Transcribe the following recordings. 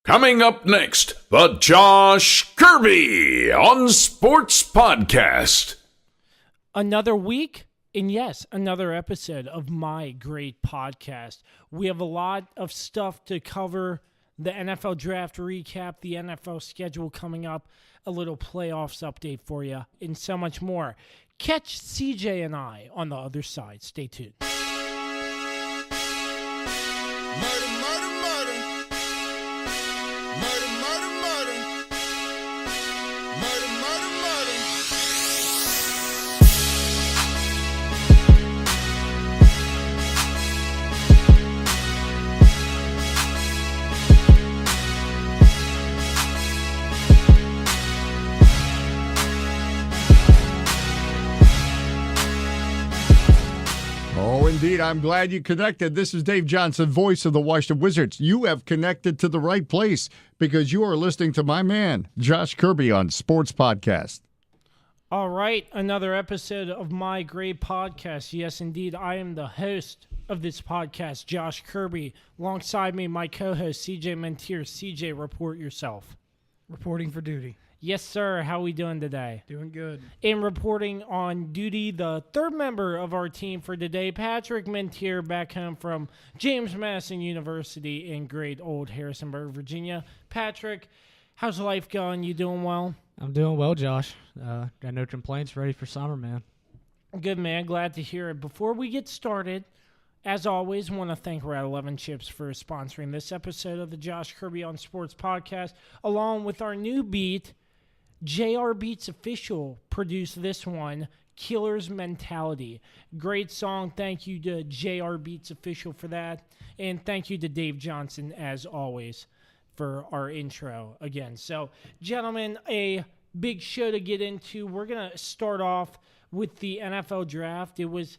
Coming up next, the Josh Kirby on Sports Podcast. Another week, and yes, another episode of my great podcast. We have a lot of stuff to cover. The NFL draft recap, the NFL schedule coming up, a little playoffs update for you, and so much more. Catch CJ and I on the other side. Stay tuned. Murder, murder, murder. Murder, murder, murder. Murder, murder, murder. Oh, indeed. I'm glad you connected. This is Dave Johnson, voice of the Washington Wizards. You have connected to the right place because you are listening to my man, Josh Kirby, on Sports Podcast. All right, another episode of my great podcast. Yes, indeed, I am the host of this podcast, Josh Kirby. Alongside me, my co-host, CJ Mentier. CJ, report yourself. Reporting for duty. Yes, sir. How we doing today? Doing good. And reporting on duty, the third member of our team for today, Patrick Mentier, back home from James Madison University in great old Harrisonburg, Virginia. Patrick, how's life going? You doing well? I'm doing well, Josh. Got no complaints. Ready for summer, man. Good, man. Glad to hear it. Before we get started, as always, want to thank Rat 11 Chips for sponsoring this episode of the Josh Kirby on Sports Podcast, along with our new beat, JR Beats Official produced this one, Killer's Mentality. Great song. Thank you to JR Beats Official for that. And thank you to Dave Johnson, as always, for our intro again. So, gentlemen, a big show to get into. We're going to start off with the NFL draft. It was,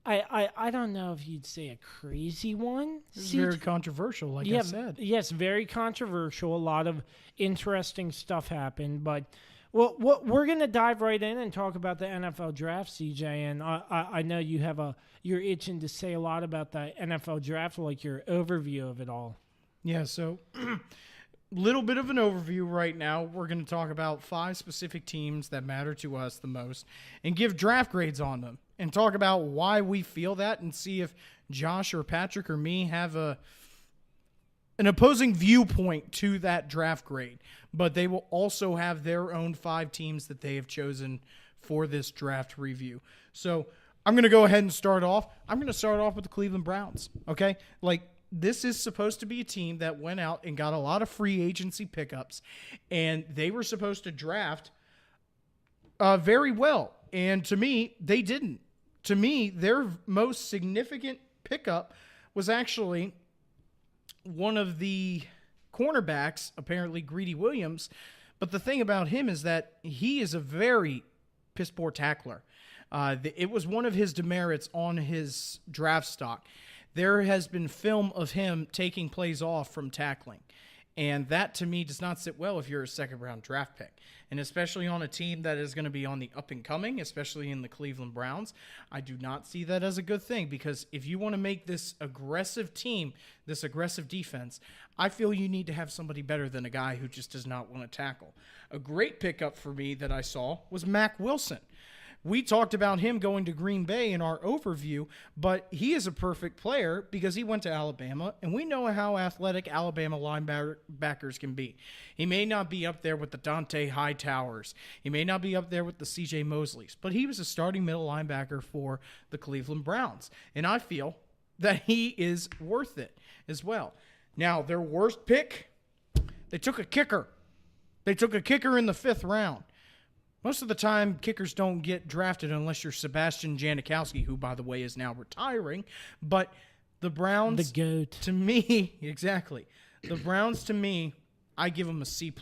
I don't know if you'd say a crazy one. It's very controversial, like I said. Yes, very controversial. A lot of interesting stuff happened. But well, we're going to dive right in and talk about the NFL draft, CJ. And I know you're itching to say a lot about the NFL draft, like your overview of it all. Yeah, so little bit of an overview right now. We're going to talk about 5 specific teams that matter to us the most and give draft grades on them and talk about why we feel that and see if Josh or Patrick or me have an opposing viewpoint to that draft grade. But they will also have their own 5 teams that they have chosen for this draft review. So I'm going to go ahead and start off. I'm going to start off with the Cleveland Browns, okay? This is supposed to be a team that went out and got a lot of free agency pickups, and they were supposed to draft very well. And to me, they didn't. To me, their most significant pickup was actually one of the cornerbacks, apparently Greedy Williams. But the thing about him is that he is a very piss-poor tackler. It was one of his demerits on his draft stock. There has been film of him taking plays off from tackling. And that, to me, does not sit well if you're a second-round draft pick. And especially on a team that is going to be on the up-and-coming, especially in the Cleveland Browns, I do not see that as a good thing. Because if you want to make this aggressive team, this aggressive defense, I feel you need to have somebody better than a guy who just does not want to tackle. A great pickup for me that I saw was Mack Wilson. We talked about him going to Green Bay in our overview, but he is a perfect player because he went to Alabama, and we know how athletic Alabama linebackers can be. He may not be up there with the Dante Hightowers. He may not be up there with the C.J. Mosleys, but he was a starting middle linebacker for the Cleveland Browns, and I feel that he is worth it as well. Now, their worst pick, they took a kicker. They took a kicker in the 5th round. Most of the time, kickers don't get drafted unless you're Sebastian Janikowski, who, by the way, is now retiring. But the Browns, The GOAT. to me, exactly. The Browns, to me, I give them a C+.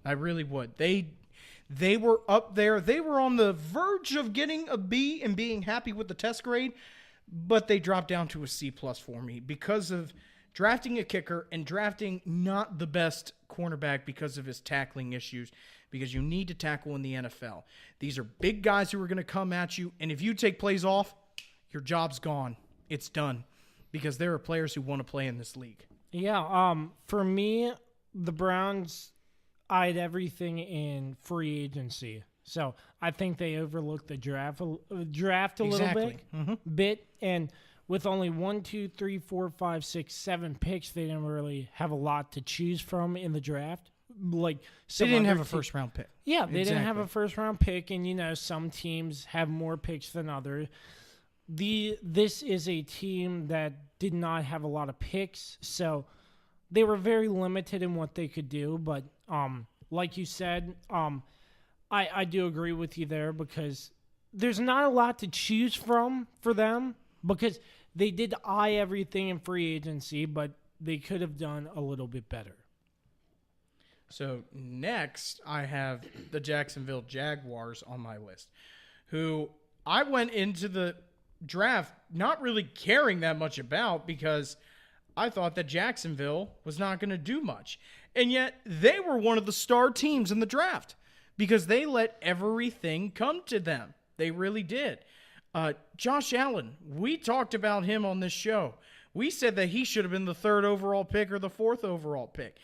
I really would. They were up there. They were on the verge of getting a B and being happy with the test grade, but they dropped down to a C+ for me because of drafting a kicker and drafting not the best cornerback because of his tackling issues, because you need to tackle in the NFL. These are big guys who are going to come at you, and if you take plays off, your job's gone. It's done because there are players who want to play in this league. Yeah, for me, the Browns eyed everything in free agency. So I think they overlooked the draft a little bit. And with only 1, 2, 3, 4, 5, 6, 7 picks, they didn't really have a lot to choose from in the draft. They didn't have a first-round pick. Yeah, they didn't have a first-round pick, and some teams have more picks than others. This is a team that did not have a lot of picks, so they were very limited in what they could do. But like you said, I do agree with you there because there's not a lot to choose from for them because they did eye everything in free agency, but they could have done a little bit better. So next, I have the Jacksonville Jaguars on my list, who I went into the draft not really caring that much about because I thought that Jacksonville was not going to do much. And yet they were one of the star teams in the draft because they let everything come to them. They really did. Josh Allen, we talked about him on this show. We said that he should have been the 3rd overall pick or the 4th overall pick.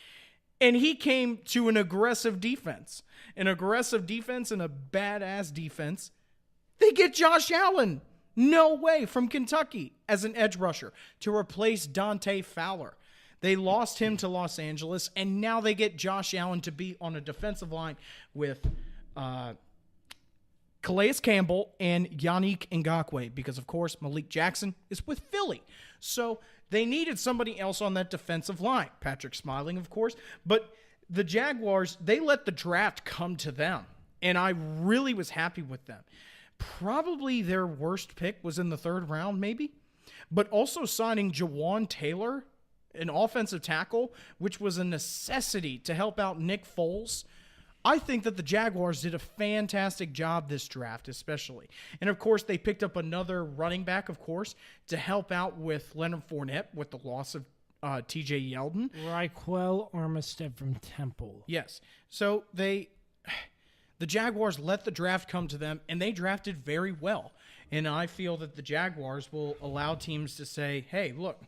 And he came to an aggressive defense. An aggressive defense and a badass defense. They get Josh Allen. No way, from Kentucky as an edge rusher to replace Dante Fowler. They lost him to Los Angeles, and now they get Josh Allen to be on a defensive line with Calais Campbell and Yannick Ngakoue because, of course, Malik Jackson is with Philly. So they needed somebody else on that defensive line. Patrick Smiling, of course. But the Jaguars, they let the draft come to them, and I really was happy with them. Probably their worst pick was in the 3rd round, maybe. But also signing Jawan Taylor, an offensive tackle, which was a necessity to help out Nick Foles. I think that the Jaguars did a fantastic job this draft, especially. And, of course, they picked up another running back, of course, to help out with Leonard Fournette with the loss of T.J. Yeldon. Raquel Armistead from Temple. Yes. So the Jaguars let the draft come to them, and they drafted very well. And I feel that the Jaguars will allow teams to say, hey, look,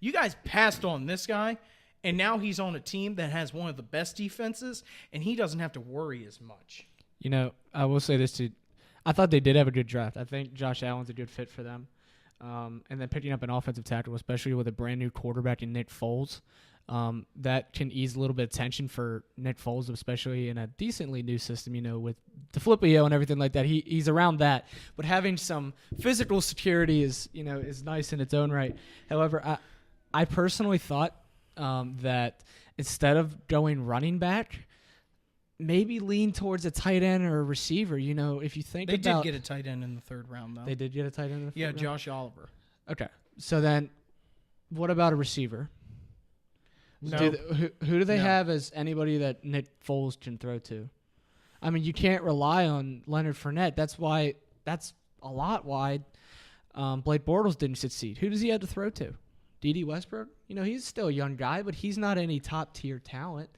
you guys passed on this guy, and now he's on a team that has one of the best defenses, and he doesn't have to worry as much. I will say this too. I thought they did have a good draft. I think Josh Allen's a good fit for them. And then picking up an offensive tackle, especially with a brand new quarterback in Nick Foles, that can ease a little bit of tension for Nick Foles, especially in a decently new system, with DeFlippio and everything like that. He's around that. But having some physical security is nice in its own right. However, I personally thought that instead of going running back, maybe lean towards a tight end or a receiver. If you think they about... did get a tight end in the 3rd round, though. They did get a tight end in the 3rd round? Josh Oliver. Okay. So then what about a receiver? No. Who do they have as anybody that Nick Foles can throw to? I mean, you can't rely on Leonard Fournette. That's a lot why Blake Bortles didn't succeed. Who does he have to throw to? D.D. Westbrook? He's still a young guy, but he's not any top-tier talent.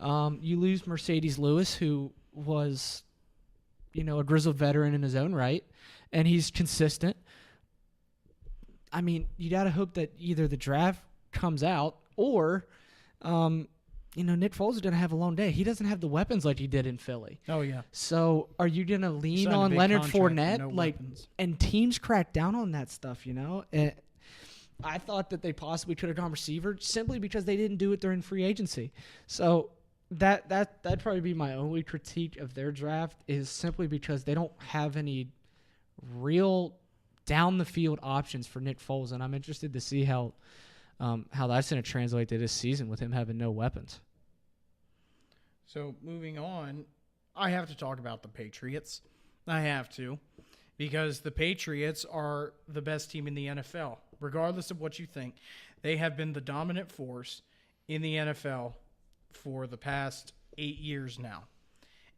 You lose Mercedes Lewis, who was, a grizzled veteran in his own right, and he's consistent. I mean, you got to hope that either the draft comes out or, Nick Foles is going to have a long day. He doesn't have the weapons like he did in Philly. Oh, yeah. So are you going to lean Signed a on big Leonard contract, Fournette? no weapons. And teams crack down on that stuff, I thought that they possibly could have gone receiver simply because they didn't do it during free agency. So that'd probably be my only critique of their draft is simply because they don't have any real down the field options for Nick Foles, and I'm interested to see how that's going to translate to this season with him having no weapons. So moving on, I have to talk about the Patriots. I have to, because the Patriots are the best team in the NFL. Regardless of what you think, they have been the dominant force in the NFL for the past 8 years now.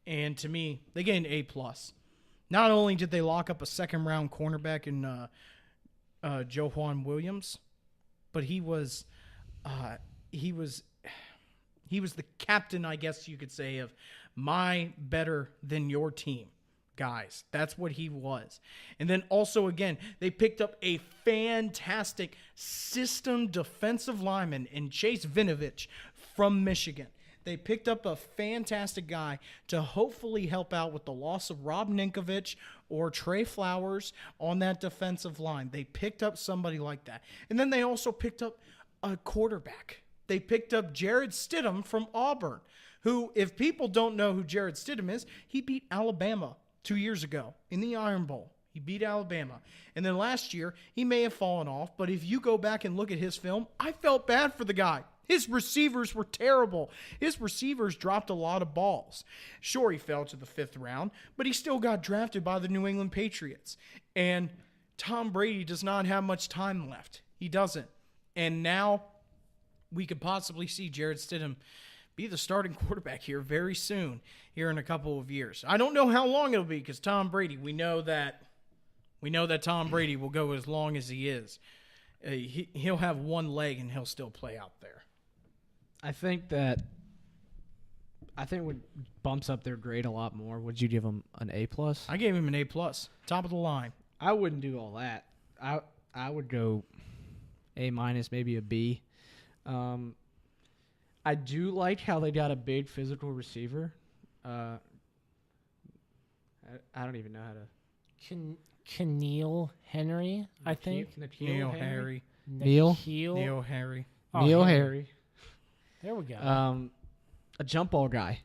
And to me, they get an A+. Not only did they lock up a 2nd-round cornerback in Joejuan Williams, but he was the captain, I guess you could say, of my better than your team. Guys, that's what he was. And then also, again, they picked up a fantastic system defensive lineman in Chase Vinovich from Michigan. They picked up a fantastic guy to hopefully help out with the loss of Rob Ninkovich or Trey Flowers on that defensive line. They picked up somebody like that. And then they also picked up a quarterback. They picked up Jared Stidham from Auburn, who, if people don't know who Jared Stidham is, he beat Alabama 2 years ago in the Iron Bowl. He beat Alabama. And then last year, he may have fallen off, but if you go back and look at his film, I felt bad for the guy. His receivers were terrible. His receivers dropped a lot of balls. Sure, he fell to the 5th round, but he still got drafted by the New England Patriots. And Tom Brady does not have much time left. He doesn't. And now we could possibly see Jared Stidham be the starting quarterback here very soon, here in a couple of years. I don't know how long it'll be because Tom Brady, we know that Tom Brady will go as long as he is. He'll have one leg and he'll still play out there. I think what bumps up their grade a lot more. Would you give them an A+? I gave him an A+, top of the line. I wouldn't do all that. I would go A-, maybe a B. I do like how they got a big physical receiver. I don't even know how to. Keneal Henry, I think. Neil Harry. Neil Harry. Oh, Neil Henry. Harry. There we go. A jump ball guy.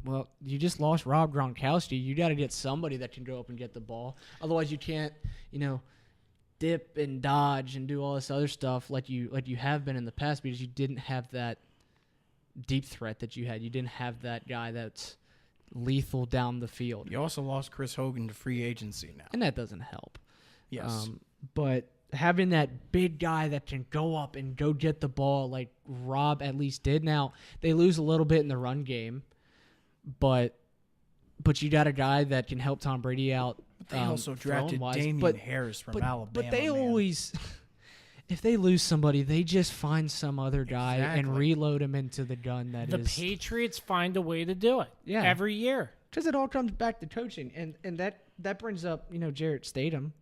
Well, you just lost Rob Gronkowski. You got to get somebody that can go up and get the ball. Otherwise, you can't, dip and dodge and do all this other stuff like you have been in the past because you didn't have that deep threat that you had. You didn't have that guy that's lethal down the field. You also lost Chris Hogan to free agency now. And that doesn't help. Yes. But having that big guy that can go up and go get the ball like Rob at least did. Now, they lose a little bit in the run game, but you got a guy that can help Tom Brady out. They also drafted Damian Harris from Alabama. But they always, if they lose somebody, they just find some other guy and reload him into the gun the Patriots find a way to do it every year. Because it all comes back to coaching. And that brings up, Jarrett Stidham.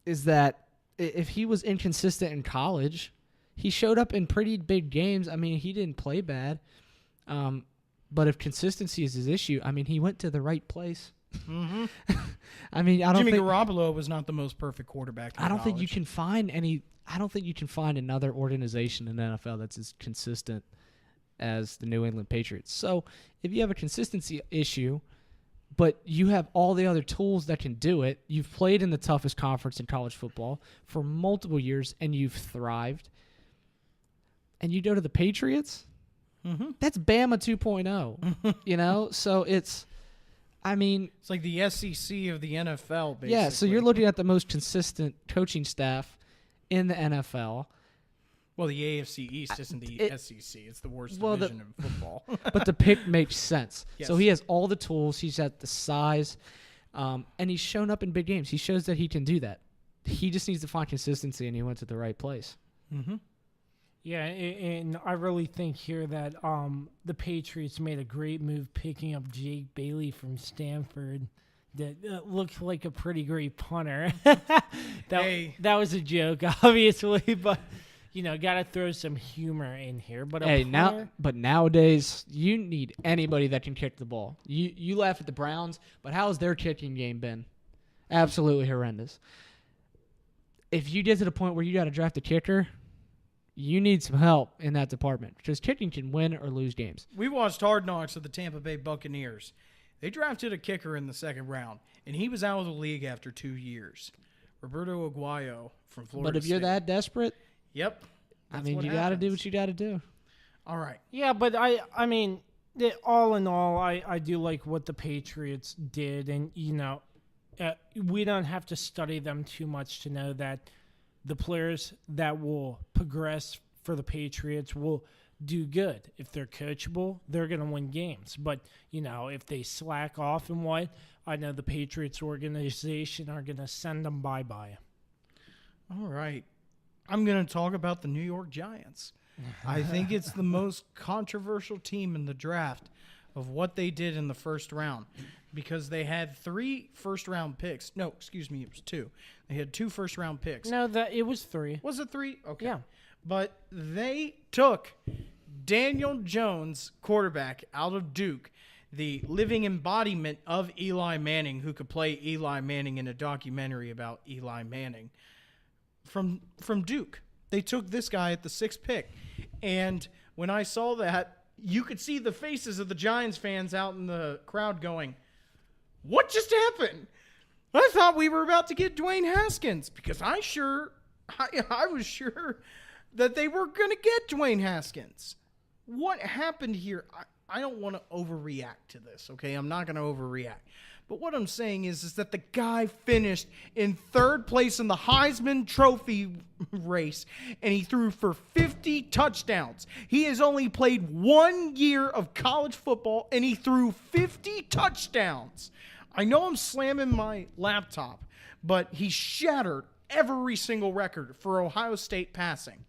Is that if he was inconsistent in college, he showed up in pretty big games. I mean, he didn't play bad. But if consistency is his issue, I mean, he went to the right place. Mm-hmm. I mean, Jimmy Garoppolo was not the most perfect quarterback. I don't think you can find another organization in the NFL that's as consistent as the New England Patriots. So if you have a consistency issue, but you have all the other tools that can do it, you've played in the toughest conference in college football for multiple years, and you've thrived, and you go to the Patriots, that's Bama 2.0, So it's like the SEC of the NFL, basically. Yeah, so you're looking at the most consistent coaching staff in the NFL. Well, the AFC East isn't the SEC. It's the worst division of football. But the pick makes sense. Yes. So he has all the tools. He's at the size, and he's shown up in big games. He shows that he can do that. He just needs to find consistency, and he went to the right place. Mm-hmm. Yeah, and I really think here that the Patriots made a great move picking up Jake Bailey from Stanford. That looked like a pretty great punter. That was a joke, obviously, but got to throw some humor in here. But nowadays you need anybody that can kick the ball. You laugh at the Browns, but how has their kicking game been? Absolutely horrendous. If you get to the point where you got to draft a kicker, you need some help in that department because kicking can win or lose games. We watched Hard Knocks of the Tampa Bay Buccaneers. They drafted a kicker in the 2nd round, and he was out of the league after 2 years. Roberto Aguayo from Florida But if you're that desperate, yep. You got to do what you got to do. All right. Yeah, but I mean, all in all, I do like what the Patriots did, and we don't have to study them too much to know that the players that will progress for the Patriots will do good. If they're coachable, they're going to win games. But, if they slack off and what, I know the Patriots organization are going to send them bye-bye. All right. I'm going to talk about the New York Giants. I think it's the most controversial team in the draft of what they did in the first round because they had 3 first-round picks. No, excuse me, it was 2. They had 2 first-round picks. No, it was 3. Was it 3? Okay. Yeah. but they took Daniel Jones, quarterback out of Duke, the living embodiment of Eli Manning, who could play Eli Manning in a documentary about Eli Manning, from Duke. They took this guy at the 6th pick. And when I saw that, you could see the faces of the Giants fans out in the crowd going, what just happened? I thought we were about to get Dwayne Haskins, because I was sure that they were going to get Dwayne Haskins. What happened here? I don't want to overreact to this, okay? I'm not going to overreact. But what I'm saying is that the guy finished in 3rd place in the Heisman Trophy race, and he threw for 50 touchdowns. He has only played 1 year of college football, and he threw 50 touchdowns. I know I'm slamming my laptop, but he shattered every single record for Ohio State passing.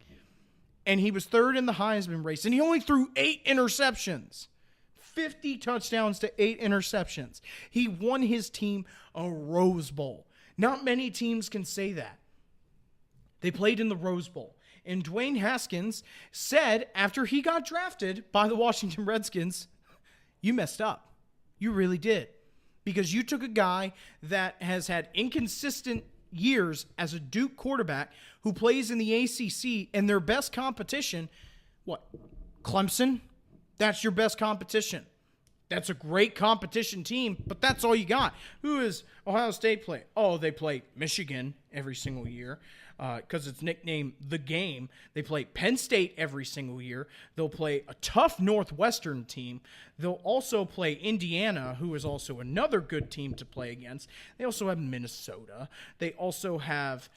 And he was 3rd in the Heisman race, and he only threw 8 interceptions. 50 touchdowns to 8 interceptions. He won his team a Rose Bowl. Not many teams can say that. They played in the Rose Bowl. And Dwayne Haskins said after he got drafted by the Washington Redskins, you messed up. You really did. Because you took a guy that has had inconsistent years as a Duke quarterback who plays in the ACC, and their best competition, what? Clemson? That's your best competition. That's a great competition team, but that's all you got. Who is Ohio State play? Oh, they play Michigan every single year because it's nicknamed The Game. They play Penn State every single year. They'll play a tough Northwestern team. They'll also play Indiana, who is also another good team to play against. They also have Minnesota. They also have,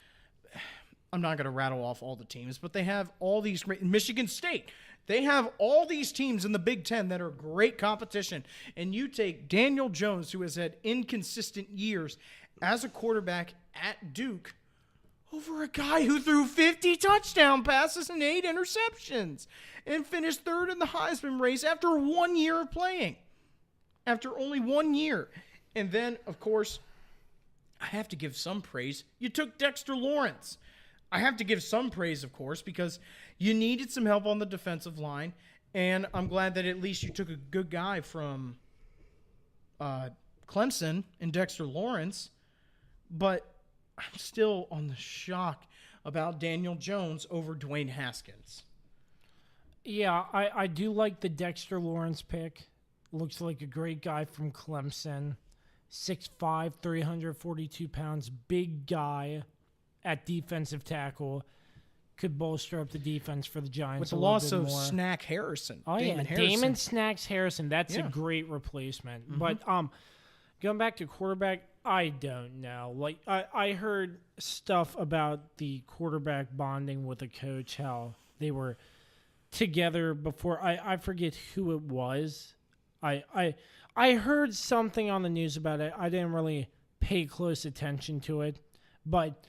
I'm not going to rattle off all the teams, but they have all these great, Michigan State. They have all these teams in the Big Ten that are great competition. And you take Daniel Jones, who has had inconsistent years as a quarterback at Duke, over a guy who threw 50 touchdown passes and 8 interceptions and finished 3rd in the Heisman race after 1 year of playing. After only 1 year. And then, of course, I have to give some praise. You took Dexter Lawrence. I have to give some praise, of course, because you needed some help on the defensive line, and I'm glad that at least you took a good guy from Clemson and Dexter Lawrence, but I'm still on the shock about Daniel Jones over Dwayne Haskins. Yeah, I do like the Dexter Lawrence pick. Looks like a great guy from Clemson. 6'5", 342 pounds, big guy at defensive tackle. Could bolster up the defense for the Giants with the a little loss bit of more. Snack Harrison. Oh, Damon yeah, Harrison. Damon Snacks Harrison. That's Yeah. a great replacement. But going back to quarterback, I don't know. Like I heard stuff about the quarterback bonding with a coach, how they were together before. I forget who it was. I heard something on the news about it. I didn't really pay close attention to it, but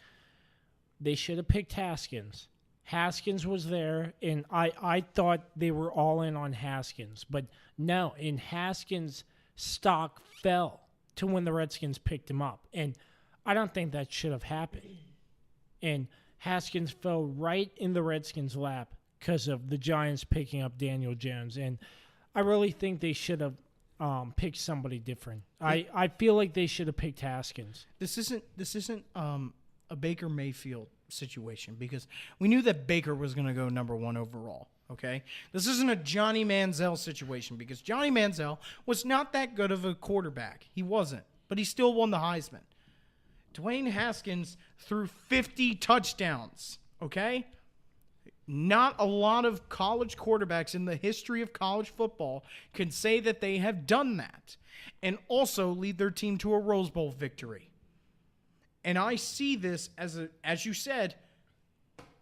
they should have picked Haskins. Haskins was there, and I thought they were all in on Haskins. But no, and Haskins' stock fell to when the Redskins picked him up. And I don't think that should have happened. And Haskins fell right in the Redskins' lap because of the Giants picking up Daniel Jones. And I really think they should have picked somebody different. I feel like they should have picked Haskins. This isn't a Baker Mayfield situation, because we knew that Baker was going to go number 1 overall. Okay, this isn't a Johnny Manziel situation, because Johnny Manziel was not that good of a quarterback. He wasn't, but he still won the Heisman. Dwayne Haskins threw 50 touchdowns. Okay, not a lot of college quarterbacks in the history of college football can say that they have done that and also lead their team to a Rose Bowl victory. And I see this as you said,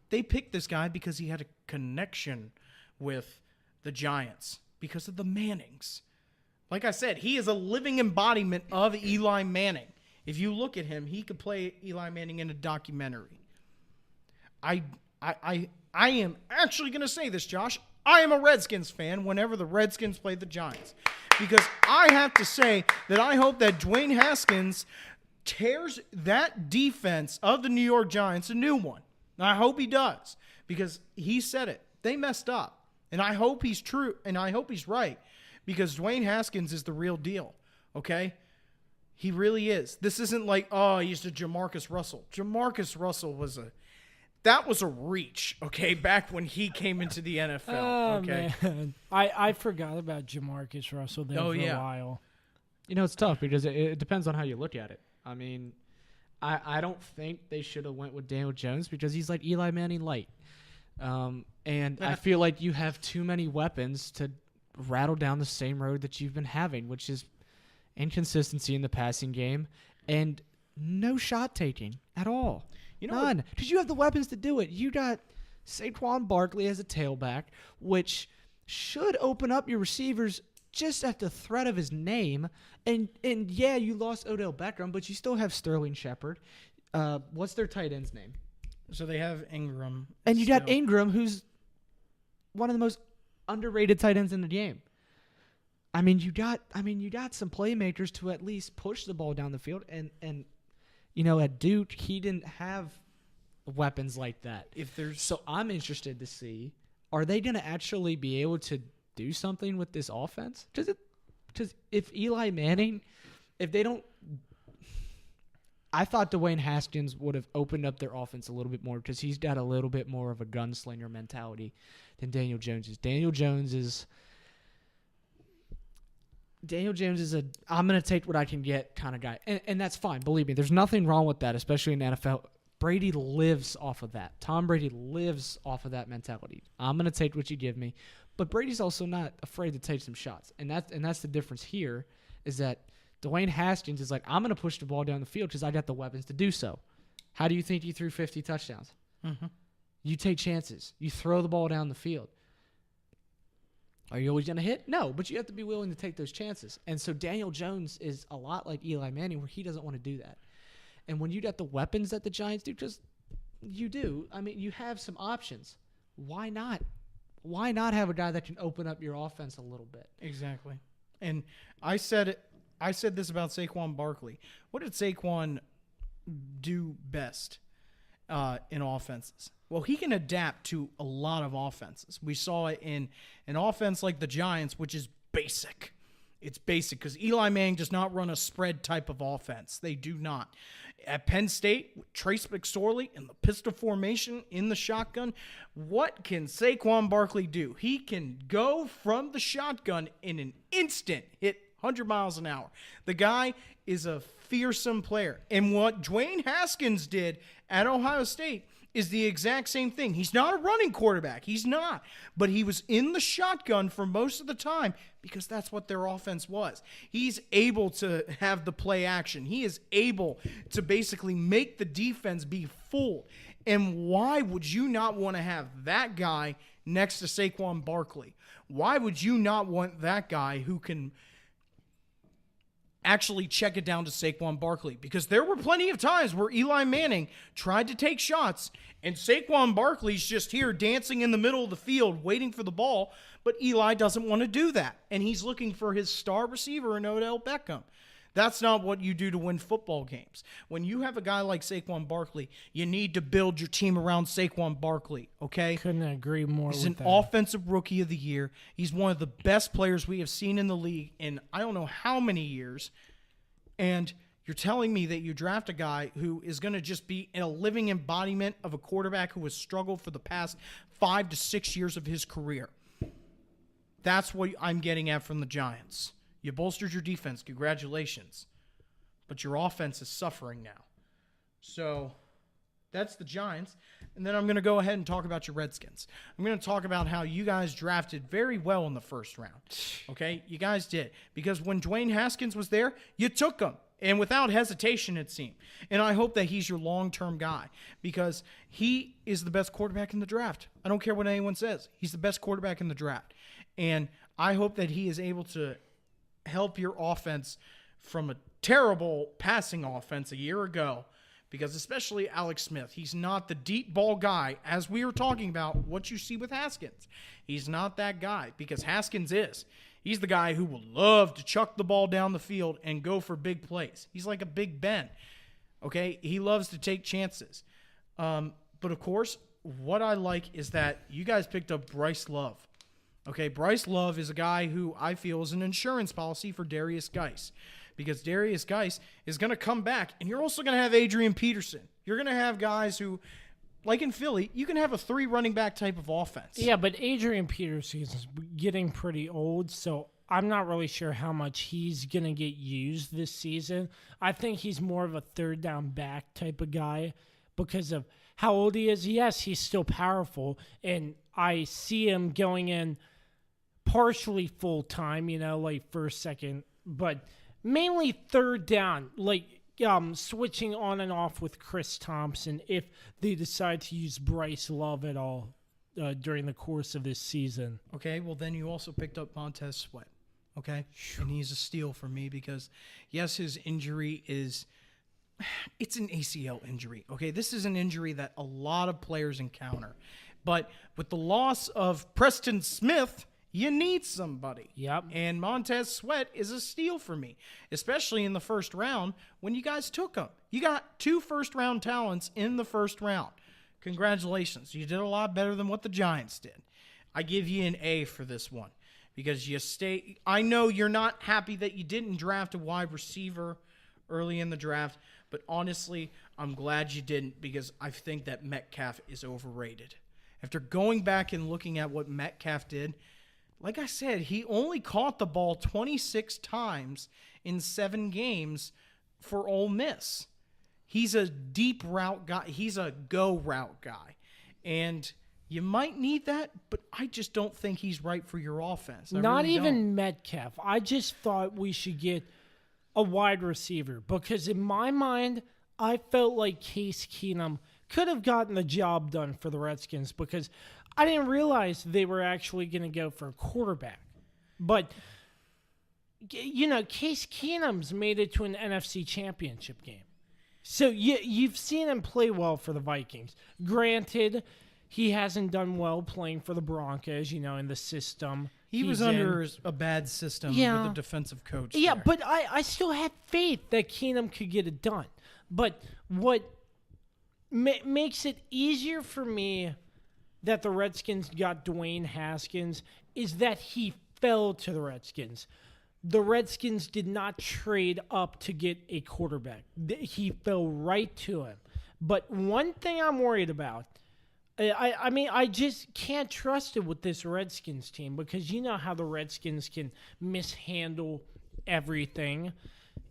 they picked this guy because he had a connection with the Giants because of the Mannings. Like I said, he is a living embodiment of Eli Manning. If you look at him, he could play Eli Manning in a documentary. I am actually going to say this, Josh. I am a Redskins fan whenever the Redskins play the Giants, because I have to say that I hope that Dwayne Haskins tears that defense of the New York Giants a new one. I hope he does, because he said it. They messed up. And I hope he's true, and I hope he's right, because Dwayne Haskins is the real deal, okay? He really is. This isn't like, oh, he's a Jamarcus Russell. Jamarcus Russell was a reach, okay, back when he came into the NFL, okay? Man. I forgot about Jamarcus Russell there for a while. You know, it's tough because it depends on how you look at it. I mean, I don't think they should have went with Daniel Jones because he's like Eli Manning light. And I feel like you have too many weapons to rattle down the same road that you've been having, which is inconsistency in the passing game and no shot taking at all. None. Because you have the weapons to do it. You got Saquon Barkley as a tailback, which should open up your receivers just at the threat of his name. And yeah, you lost Odell Beckham, but you still have Sterling Shepard. What's their tight end's name? So they have Ingram. And you got Ingram, who's one of the most underrated tight ends in the game. I mean, you got some playmakers to at least push the ball down the field. And you know, at Duke, he didn't have weapons like that. So I'm interested to see, are they going to actually be able to do something with this offense? Because if Eli Manning, if they don't, I thought Dwayne Haskins would have opened up their offense a little bit more because he's got a little bit more of a gunslinger mentality than Daniel Jones is. Daniel Jones is a I'm going to take what I can get kind of guy. And that's fine. Believe me, there's nothing wrong with that, especially in the NFL. Brady lives off of that. Tom Brady lives off of that mentality. I'm going to take what you give me. But Brady's also not afraid to take some shots. And that's the difference here is that Dwayne Haskins is like, I'm going to push the ball down the field because I got the weapons to do so. How do you think he threw 50 touchdowns? Mm-hmm. You take chances. You throw the ball down the field. Are you always going to hit? No, but you have to be willing to take those chances. And so Daniel Jones is a lot like Eli Manning where he doesn't want to do that. And when you got the weapons that the Giants do, because you do, I mean, you have some options. Why not? Why not have a guy that can open up your offense a little bit? Exactly. And I said this about Saquon Barkley. What did Saquon do best in offenses? Well, he can adapt to a lot of offenses. We saw it in an offense like the Giants, which is basic. It's basic because Eli Manning does not run a spread type of offense. They do not. At Penn State, with Trace McSorley in the pistol formation in the shotgun, what can Saquon Barkley do? He can go from the shotgun in an instant, hit 100 miles an hour. The guy is a fearsome player. And what Dwayne Haskins did at Ohio State is the exact same thing. He's not a running quarterback. He's not. But he was in the shotgun for most of the time because that's what their offense was. He's able to have the play action. He is able to basically make the defense be fooled. And why would you not want to have that guy next to Saquon Barkley? Why would you not want that guy who can actually check it down to Saquon Barkley? Because there were plenty of times where Eli Manning tried to take shots and Saquon Barkley's just here dancing in the middle of the field waiting for the ball, but Eli doesn't want to do that. And he's looking for his star receiver in Odell Beckham. That's not what you do to win football games. When you have a guy like Saquon Barkley, you need to build your team around Saquon Barkley, okay? Couldn't agree more with that. He's an offensive rookie of the year. He's one of the best players we have seen in the league in I don't know how many years. And you're telling me that you draft a guy who is going to just be a living embodiment of a quarterback who has struggled for the past 5 to 6 years of his career. That's what I'm getting at from the Giants. You bolstered your defense. Congratulations. But your offense is suffering now. So that's the Giants. And then I'm going to go ahead and talk about your Redskins. I'm going to talk about how you guys drafted very well in the first round. Okay? You guys did. Because when Dwayne Haskins was there, you took him. And without hesitation, it seemed. And I hope that he's your long-term guy because he is the best quarterback in the draft. I don't care what anyone says. He's the best quarterback in the draft. And I hope that he is able to help your offense from a terrible passing offense a year ago, because especially Alex Smith, he's not the deep ball guy, as we were talking about what you see with Haskins. He's not that guy, because Haskins is. He's the guy who will love to chuck the ball down the field and go for big plays. He's like a Big Ben, okay? He loves to take chances. But, of course, what I like is that you guys picked up Bryce Love. Okay, Bryce Love is a guy who I feel is an insurance policy for Darius Geis, because Darius Geis is going to come back, and you're also going to have Adrian Peterson. You're going to have guys who, like in Philly, you can have a 3 running back type of offense. Yeah, but Adrian Peterson is getting pretty old, so I'm not really sure how much he's going to get used this season. I think he's more of a third down back type of guy because of how old he is. Yes, he's still powerful, and I see him going in partially full-time, like first, second, but mainly third down, like switching on and off with Chris Thompson if they decide to use Bryce Love at all during the course of this season. Okay, well, then you also picked up Montez Sweat, okay? And he's a steal for me because, yes, his injury is – it's an ACL injury, okay? This is an injury that a lot of players encounter. But with the loss of Preston Smith – you need somebody. Yep. And Montez Sweat is a steal for me, especially in the first round when you guys took him. You got 2 first-round talents in the first round. Congratulations. You did a lot better than what the Giants did. I give you an A for this one because I know you're not happy that you didn't draft a wide receiver early in the draft, but honestly, I'm glad you didn't because I think that Metcalf is overrated. After going back and looking at what Metcalf did, like I said, he only caught the ball 26 times in 7 games for Ole Miss. He's a deep route guy. He's a go route guy. And you might need that, but I just don't think he's right for your offense. Not even Metcalf. I just thought we should get a wide receiver because in my mind, I felt like Case Keenum could have gotten the job done for the Redskins because I didn't realize they were actually going to go for a quarterback. But, Case Keenum's made it to an NFC championship game. So you've seen him play well for the Vikings. Granted, he hasn't done well playing for the Broncos, in the system. He was under a bad system with a defensive coach. Yeah, there. but I still had faith that Keenum could get it done. But what makes it easier for me that the Redskins got Dwayne Haskins is that he fell to the Redskins. The Redskins did not trade up to get a quarterback. He fell right to him. But one thing I'm worried about, I just can't trust it with this Redskins team because you know how the Redskins can mishandle everything.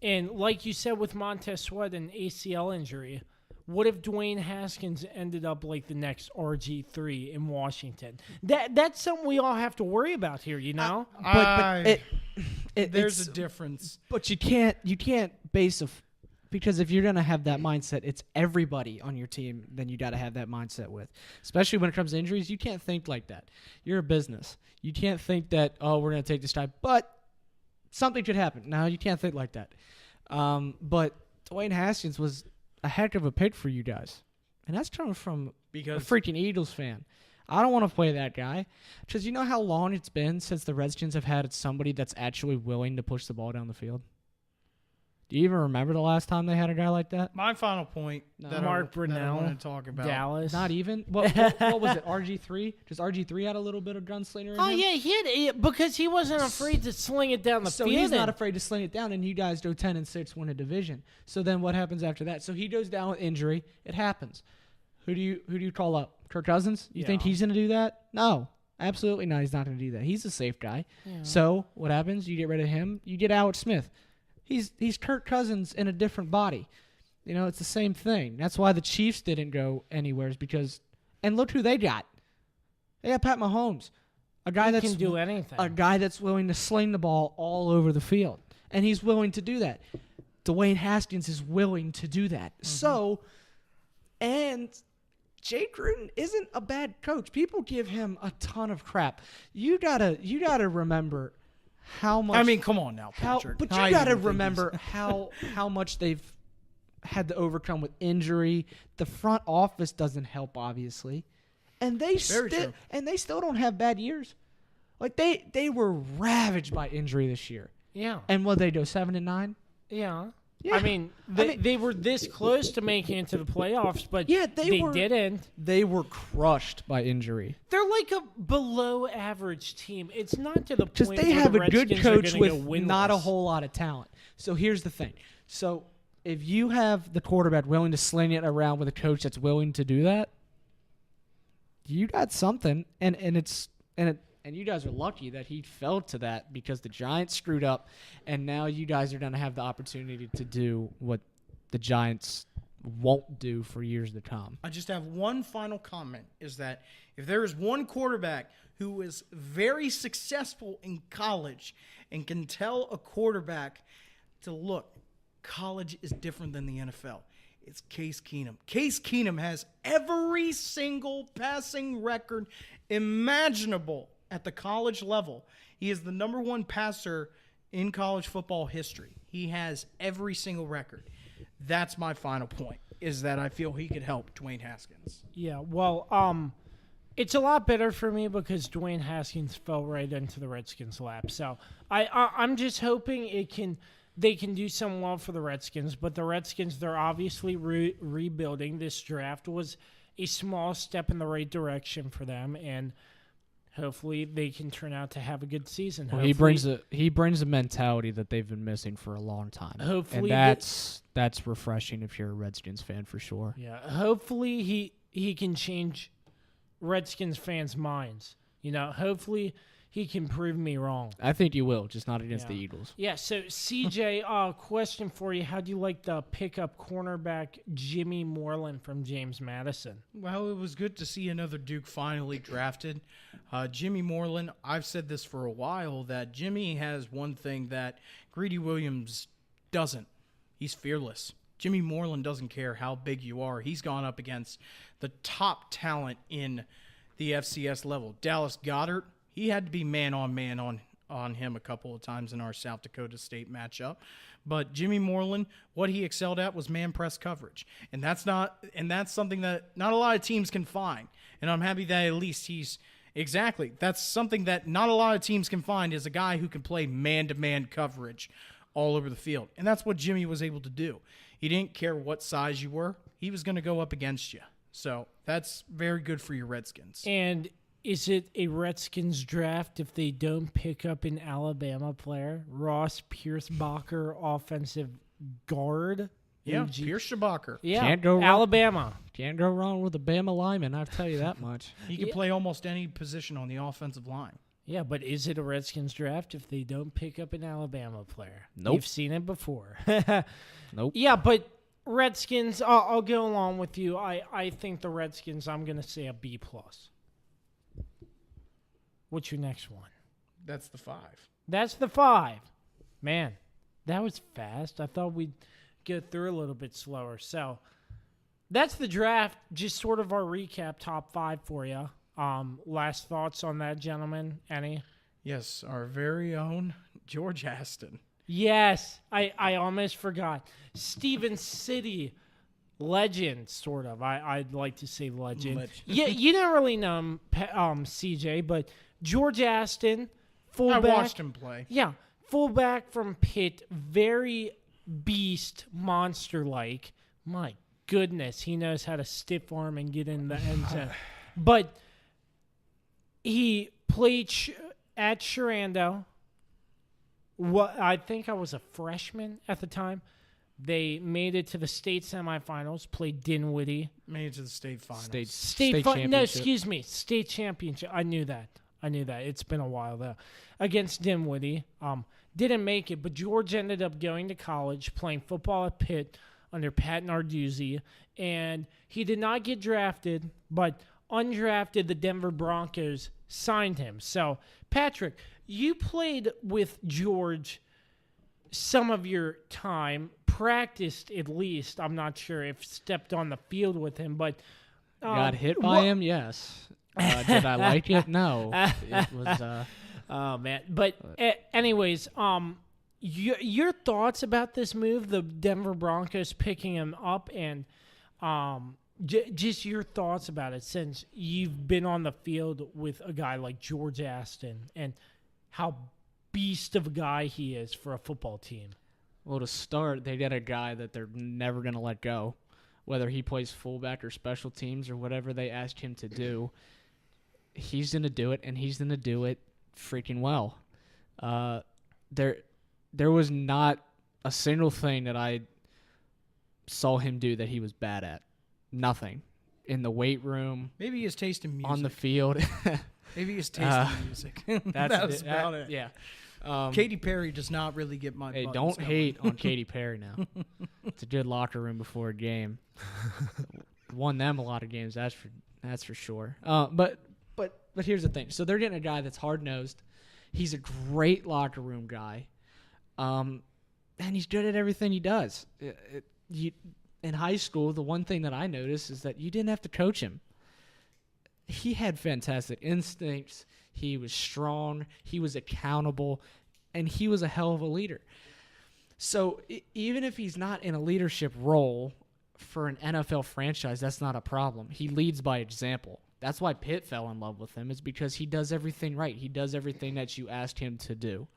And like you said with Montez Sweat, an ACL injury, what if Dwayne Haskins ended up like the next RG3 in Washington? That's something we all have to worry about here, But there's a difference. But you can't base because if you're gonna have that mindset, it's everybody on your team. Then you got to have that mindset with, especially when it comes to injuries. You can't think like that. You're a business. You can't think that we're gonna take this time, but something could happen. No, you can't think like that. But Dwayne Haskins was a heck of a pick for you guys. And that's coming from a freaking Eagles fan. I don't want to play that guy. Because you know how long it's been since the Redskins have had somebody that's actually willing to push the ball down the field? Do you even remember the last time they had a guy like that? My final point Mark Brunell, that I want to talk about. Dallas. Not even? What was it, RG3? Does RG3 had a little bit of gunslinger in him? Yeah, he had because he wasn't afraid to sling it down the field. So he's not afraid to sling it down, and you guys go 10-6, win a division. So then what happens after that? So he goes down with injury. It happens. Who do you call up? Kirk Cousins? You think he's going to do that? No. Absolutely not. He's not going to do that. He's a safe guy. Yeah. So what happens? You get rid of him. You get Alex Smith. He's Kirk Cousins in a different body. It's the same thing. That's why the Chiefs didn't go anywhere because – and look who they got. They got Pat Mahomes, a guy that can do anything. A guy that's willing to sling the ball all over the field, and he's willing to do that. Dwayne Haskins is willing to do that. Mm-hmm. So, and Jay Gruden isn't a bad coach. People give him a ton of crap. You gotta remember how much. I mean, come on now, Patrick. But you gotta remember how much they've had to overcome with injury. The front office doesn't help, obviously, and they still don't have bad years. Like they were ravaged by injury this year. Yeah. And what they do, 7-9? Yeah. I mean, they were this close to making it to the playoffs, but they didn't. They were crushed by injury. They're like a below-average team. It's not to the point Because they where have the a good Redskins coach are with gonna go winless. not a whole lot of talent. So here's the thing. So if you have the quarterback willing to sling it around with a coach that's willing to do that, you got something. And you guys are lucky that he fell to that because the Giants screwed up, and now you guys are going to have the opportunity to do what the Giants won't do for years to come. I just have one final comment, is that if there is one quarterback who is very successful in college and can tell a quarterback to look, college is different than the NFL, it's Case Keenum. Case Keenum has every single passing record imaginable at the college level. He is the number one passer in college football history. He has every single record. That's my final point, is that I feel he could help Dwayne Haskins. Yeah, well, it's a lot better for me because Dwayne Haskins fell right into the Redskins' lap. So I'm just hoping they can do some well for the Redskins. But the Redskins, they're obviously rebuilding. This draft was a small step in the right direction for them, and hopefully they can turn out to have a good season. Well, he brings a mentality that they've been missing for a long time. Hopefully, and that's refreshing if you're a Redskins fan for sure. Yeah, hopefully he can change Redskins fans' minds. Hopefully he can prove me wrong. I think you will, just not against the Eagles. Yeah, so CJ, question for you. How do you like the pickup cornerback Jimmy Moreland from James Madison? Well, it was good to see another Duke finally drafted. Jimmy Moreland, I've said this for a while, that Jimmy has one thing that Greedy Williams doesn't. He's fearless. Jimmy Moreland doesn't care how big you are. He's gone up against the top talent in the FCS level. Dallas Goedert, he had to be man-on-man on him a couple of times in our South Dakota State matchup. But Jimmy Moreland, what he excelled at was man-press coverage. And that's something that not a lot of teams can find. And I'm happy that at least that's something that not a lot of teams can find, is a guy who can play man-to-man coverage all over the field. And that's what Jimmy was able to do. He didn't care what size you were. He was going to go up against you. So that's very good for your Redskins. And is it a Redskins draft if they don't pick up an Alabama player? Ross Piercebacher, offensive guard? Yeah, Pierce Shabacher. Yeah, Can't go wrong. Alabama. Can't go wrong with a Bama lineman, I'll tell you that much. He can play almost any position on the offensive line. Yeah, but is it a Redskins draft if they don't pick up an Alabama player? Nope. You've seen it before. Nope. Yeah, but Redskins, I'll go along with you. I think the Redskins, I'm going to say a B+. What's your next one? That's the 5. That's the 5. Man, that was fast. I thought we'd go through a little bit slower. So that's the draft, just sort of our recap, top 5 for you. Last thoughts on that, gentlemen? Any? Yes, our very own George Aston. Yes, I almost forgot. Steven City legend, sort of. I'd like to say legend. Yeah, you don't really know him, CJ, but George Aston, fullback. I watched him play. Yeah, fullback from Pitt, very beast, monster-like. My goodness, he knows how to stiff arm and get in the end zone. But he played at Sharando. I think I was a freshman at the time. They made it to the state semifinals, played Dinwiddie. Made it to the state finals. State championship. No, excuse me, state championship. I knew that. It's been a while, though. Against Dinwiddie. Didn't make it, but George ended up going to college, playing football at Pitt under Pat Narduzzi, and he did not get drafted, but undrafted, the Denver Broncos signed him. So, Patrick, you played with George some of your time, practiced at least. I'm not sure if stepped on the field with him, but got hit by him, yes. Did I like it? No. It was. Oh man! But anyways, your thoughts about this move, the Denver Broncos picking him up, and just your thoughts about it since you've been on the field with a guy like George Aston and how beast of a guy he is for a football team. Well, to start, they got a guy that they're never going to let go, whether he plays fullback or special teams or whatever they ask him to do. He's going to do it, and he's going to do it freaking well. There was not a single thing that I saw him do that he was bad at. Nothing. In the weight room, Maybe his taste in music. on the field. Maybe his taste in music. That was about it. Yeah. Katy Perry does not really get my Hey, buttons don't going. hate on Katy Perry now. It's a good locker room before a game. Won them a lot of games, that's for sure. But here's the thing. So they're getting a guy that's hard-nosed. He's a great locker room guy. And he's good at everything he does. In high school, the one thing that I noticed is that you didn't have to coach him. He had fantastic instincts. He was strong. He was accountable. And he was a hell of a leader. So even if he's not in a leadership role for an NFL franchise, that's not a problem. He leads by example. That's why Pitt fell in love with him, is because he does everything right. He does everything that you ask him to do.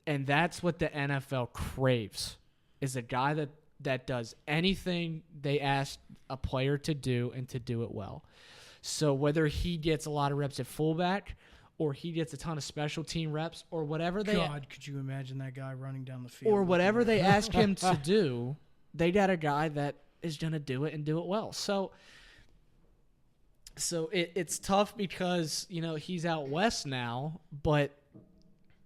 And that's what the NFL craves, is a guy that does anything they ask a player to do and to do it well. So whether he gets a lot of reps at fullback or he gets a ton of special team reps or whatever God, could you imagine that guy running down the field? or whatever they ask him to do, they got a guy that is going to do it and do it well. So it's tough because, he's out west now, but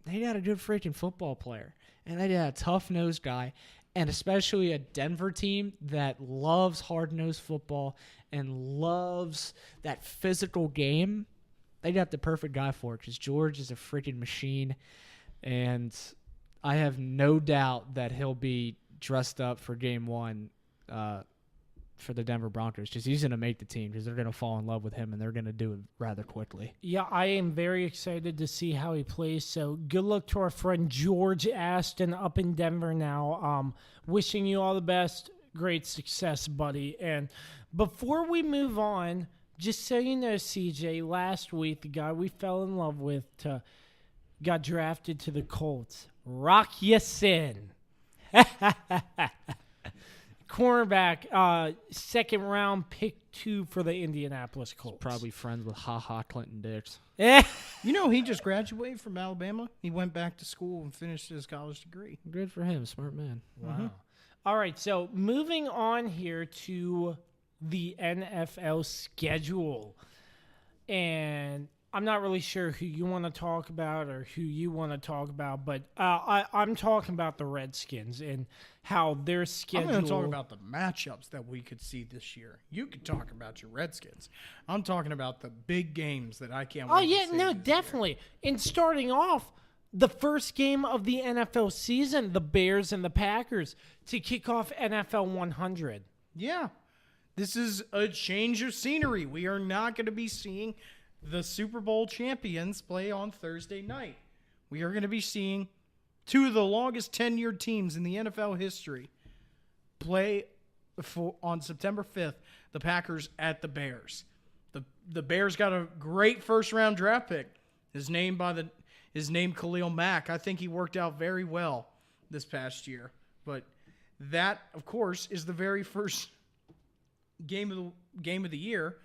they got a good freaking football player. And they got a tough-nosed guy, and especially a Denver team that loves hard-nosed football and loves that physical game. They got the perfect guy for it because George is a freaking machine, and I have no doubt that he'll be dressed up for game one for the Denver Broncos, because he's going to make the team, because they're going to fall in love with him, and they're going to do it rather quickly. Yeah, I am very excited to see how he plays. So good luck to our friend George Aston up in Denver now. Wishing you all the best. Great success, buddy. And before we move on, just so you know, CJ, last week, the guy we fell in love with got drafted to the Colts. Rock Ya-Sin. Cornerback, second round, pick 2 for the Indianapolis Colts. Probably friends with Clinton Dix. He just graduated from Alabama. He went back to school and finished his college degree. Good for him. Smart man. Wow. All right, so moving on here to the NFL schedule. And I'm not really sure who you want to talk about or who you want to talk about, but I'm talking about the Redskins and how their schedule... I'm going to talk about the matchups that we could see this year. You could talk about your Redskins. I'm talking about the big games that I can't wait to see this definitely. year. And starting off, the first game of the NFL season, the Bears and the Packers, to kick off NFL 100. Yeah. This is a change of scenery. We are not going to be seeing the Super Bowl champions play on Thursday night. We are going to be seeing 2 of the longest tenured teams in the NFL history play on September 5th, the Packers at the Bears. The Bears got a great first-round draft pick. His name Khalil Mack. I think he worked out very well this past year. But that, of course, is the very first game of the year.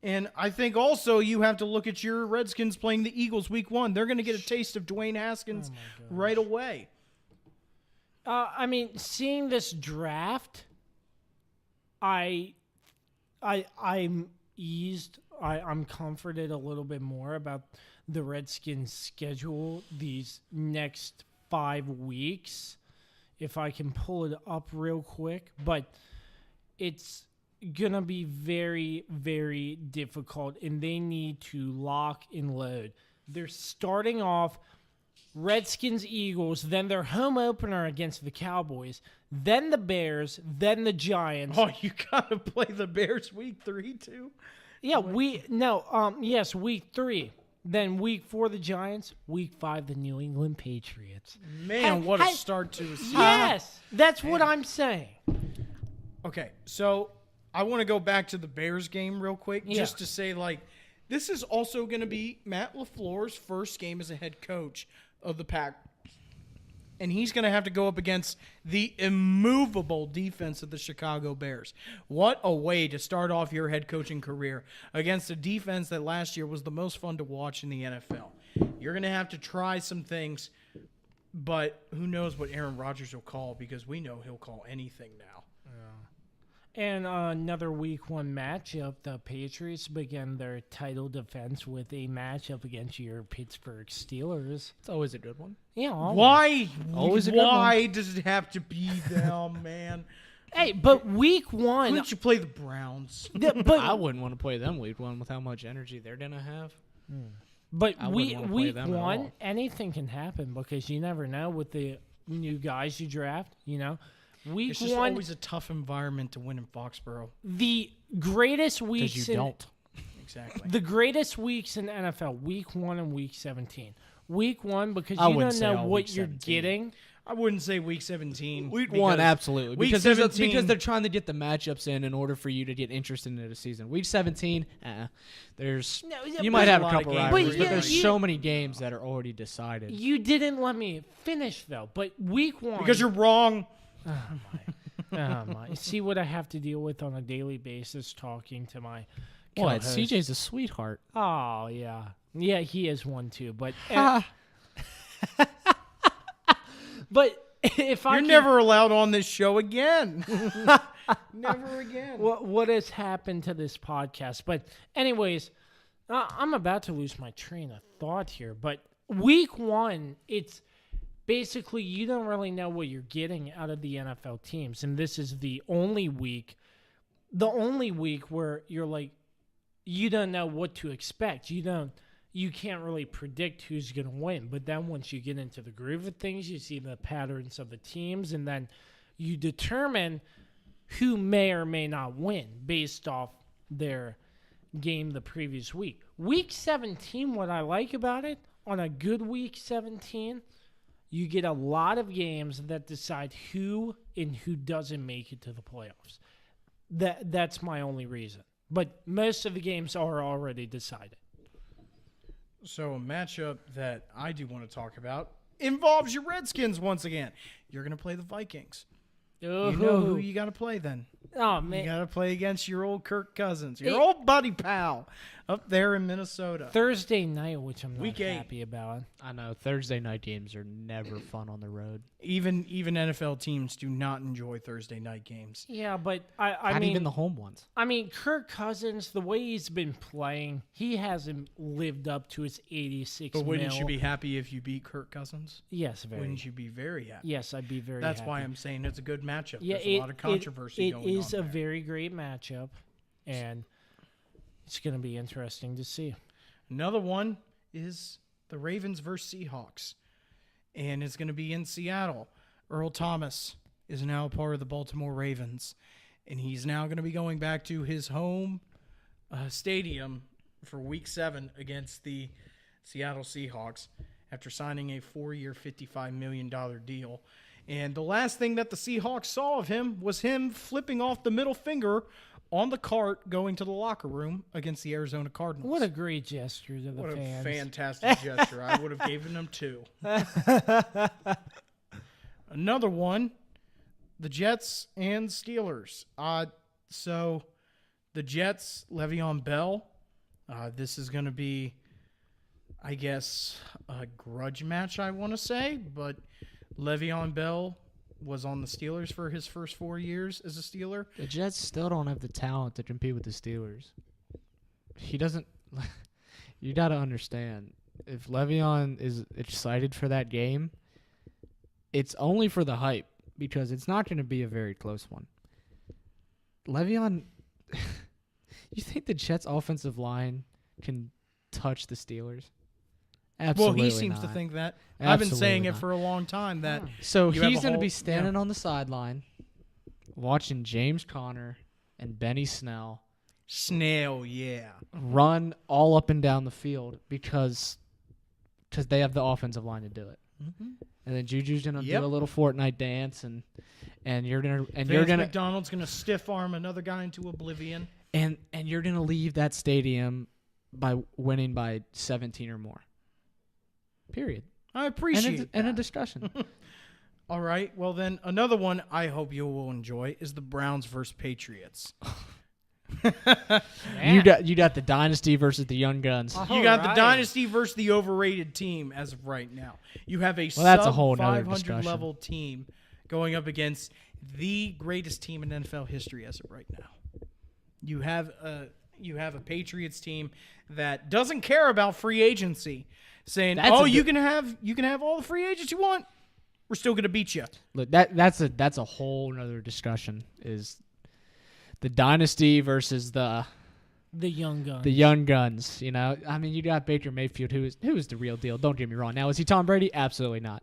And I think also you have to look at your Redskins playing the Eagles week 1. They're going to get a taste of Dwayne Haskins right away. Seeing this draft, I'm eased. I'm comforted a little bit more about the Redskins' schedule these next 5 weeks, if I can pull it up real quick. But it's gonna be very, very difficult, and they need to lock and load. They're starting off Redskins, Eagles, then their home opener against the Cowboys, then the Bears, then the Giants. Oh, you gotta play the Bears week 3 too? Yeah, week 3. Then week 4, the Giants. Week 5, the New England Patriots. Man, what a start to a season. Yes, that's what I'm saying. Okay, so I want to go back to the Bears game real quick, just to say, this is also going to be Matt LaFleur's first game as a head coach of the and he's going to have to go up against the immovable defense of the Chicago Bears. What a way to start off your head coaching career against a defense that last year was the most fun to watch in the NFL. You're going to have to try some things, but who knows what Aaron Rodgers will call, because we know he'll call anything now. And another week 1 matchup, the Patriots begin their title defense with a matchup against your Pittsburgh Steelers. It's always a good one. Yeah, always. Why? Always a good Why does it have to be them, man? Hey, but week 1, Why don't you play the Browns? but I wouldn't want to play them week 1 with how much energy they're going to have. But I wouldn't wanna play week them at 1, all. anything can happen because you never know with the new guys you draft. Week It's just 1, always a tough environment to win in Foxborough. the greatest Because weeks you don't. Exactly. the greatest weeks in NFL, week 1 and week 17. Week 1 because I you wouldn't don't say know all what week you're 17. getting. I wouldn't say week 17. Week because 1, absolutely. Week Because 17, because they're trying to get the matchups in order for you to get interested in the season. Week 17, there's No, yeah, you but- might have a There's a lot of couple games. rivalries, But but yeah, there's you- so many games that are already decided. You didn't let me finish though. But week 1, because you're wrong. oh my, see what I have to deal with on a daily basis talking to my What? co-host. CJ's a sweetheart. Oh yeah, he is one too. But but if I You're can- never allowed on this show again. Never again. what has happened to this podcast? But anyways, I'm about to lose my train of thought here. But week 1, it's basically you don't really know what you're getting out of the NFL teams, and this is the only week where you're like, you don't know what to expect. You can't really predict who's going to win. But then once you get into the groove of things, you see the patterns of the teams, and then you determine who may or may not win based off their game the previous week. Week 17, what I like about it, on a good week 17, you get a lot of games that decide who and who doesn't make it to the playoffs. That's my only reason. But most of the games are already decided. So a matchup that I do want to talk about involves your Redskins once again. You're going to play the Vikings. You know who you got to play then. Oh, You man. got to play against your old Kirk Cousins, your old buddy pal up there in Minnesota. Thursday night, which I'm not Week 8. happy about. I know Thursday night games are never fun on the road. Even NFL teams do not enjoy Thursday night games. Yeah, but I Not mean, even the home ones. Kirk Cousins, the way he's been playing, he hasn't lived up to his 86 But wouldn't mil. you be happy if you beat Kirk Cousins? Yes, very. Wouldn't you be very happy? Yes, I'd be very That's happy. why I'm saying it's a good matchup. Yeah, There's a lot of controversy going on. It is a there. very great matchup, and it's going to be interesting to see. Another one is the Ravens versus Seahawks, and it's going to be in Seattle. Earl Thomas is now a part of the Baltimore Ravens, and he's now going to be going back to his home stadium for Week 7 against the Seattle Seahawks after signing a 4-year, $55 million deal. And the last thing that the Seahawks saw of him was him flipping off the middle finger on the cart going to the locker room against the Arizona Cardinals. What a great gesture to the What fans. a fantastic gesture. I would have given him 2. Another one, the Jets and Steelers. So the Jets, Le'Veon Bell. This is going to be, I guess, a grudge match, I want to say. But Le'Veon Bell was on the Steelers for his first 4 years as a Steeler. The Jets still don't have the talent to compete with the Steelers. He doesn't. You got to understand, if Le'Veon is excited for that game, it's only for the hype because it's not going to be a very close one. Le'Veon, you think the Jets' offensive line can touch the Steelers? Absolutely Well, he seems to not. think that. I've been saying Absolutely it not. for a long time that So you have he's a going to whole- be standing on the sideline watching James Conner and Benny Snell Snail, yeah. run all up and down the field because they have the offensive line to do it. Mm-hmm. And then Juju's going to Yep. do a little Fortnite dance and you're going to Vance McDonald's going to stiff arm another guy into oblivion. and you're going to leave that stadium by winning by 17 or more. Period. I appreciate And a that. discussion. All right. Well, then another one I hope you will enjoy is the Browns versus Patriots. You got the dynasty versus the young guns. You got the dynasty versus the overrated team as of right now. You have a that's a sub whole nother 500 discussion. level team going up against the greatest team in NFL history as of right now. You have a Patriots team that doesn't care about free agency, saying, you can have all the free agents you want. We're still going to beat you. Look, that's a whole nother discussion. Is the dynasty versus the young guns. The young guns. You know, I mean, you got Baker Mayfield, who is the real deal. Don't get me wrong. Now, is he Tom Brady? Absolutely not.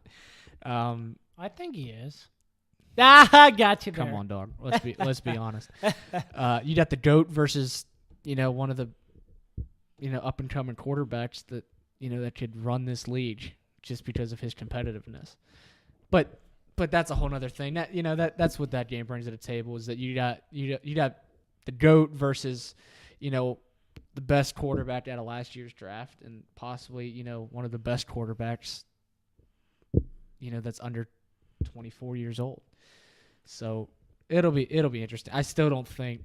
I think he is. I got you there. Come on, dog. Let's be honest. You got the GOAT versus one of the up and coming quarterbacks that that could run this league just because of his competitiveness. But that's a whole other thing. That's what that game brings to the table is that you got the GOAT versus the best quarterback out of last year's draft and possibly one of the best quarterbacks that's under 24 years old. So it'll be interesting. I still don't think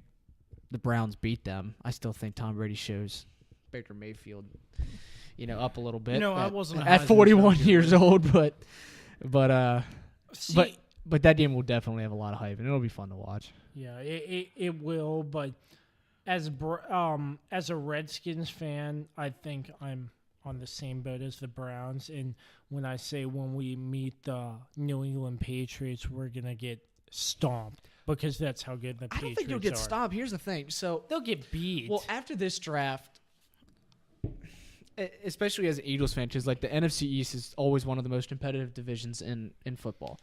the Browns beat them. I still think Tom Brady shows Baker Mayfield up a little bit. I wasn't at 41 years old, but that game will definitely have a lot of hype, and it'll be fun to watch. Yeah, it will. But as a Redskins fan, I think I'm on the same boat as the Browns. And when I say when we meet the New England Patriots, we're gonna get stomped because that's how good the Patriots are. I don't think you'll get stomped. Here's the thing. So they'll get beat. Well, after this draft, especially as an Eagles fan, because like the NFC East is always one of the most competitive divisions in football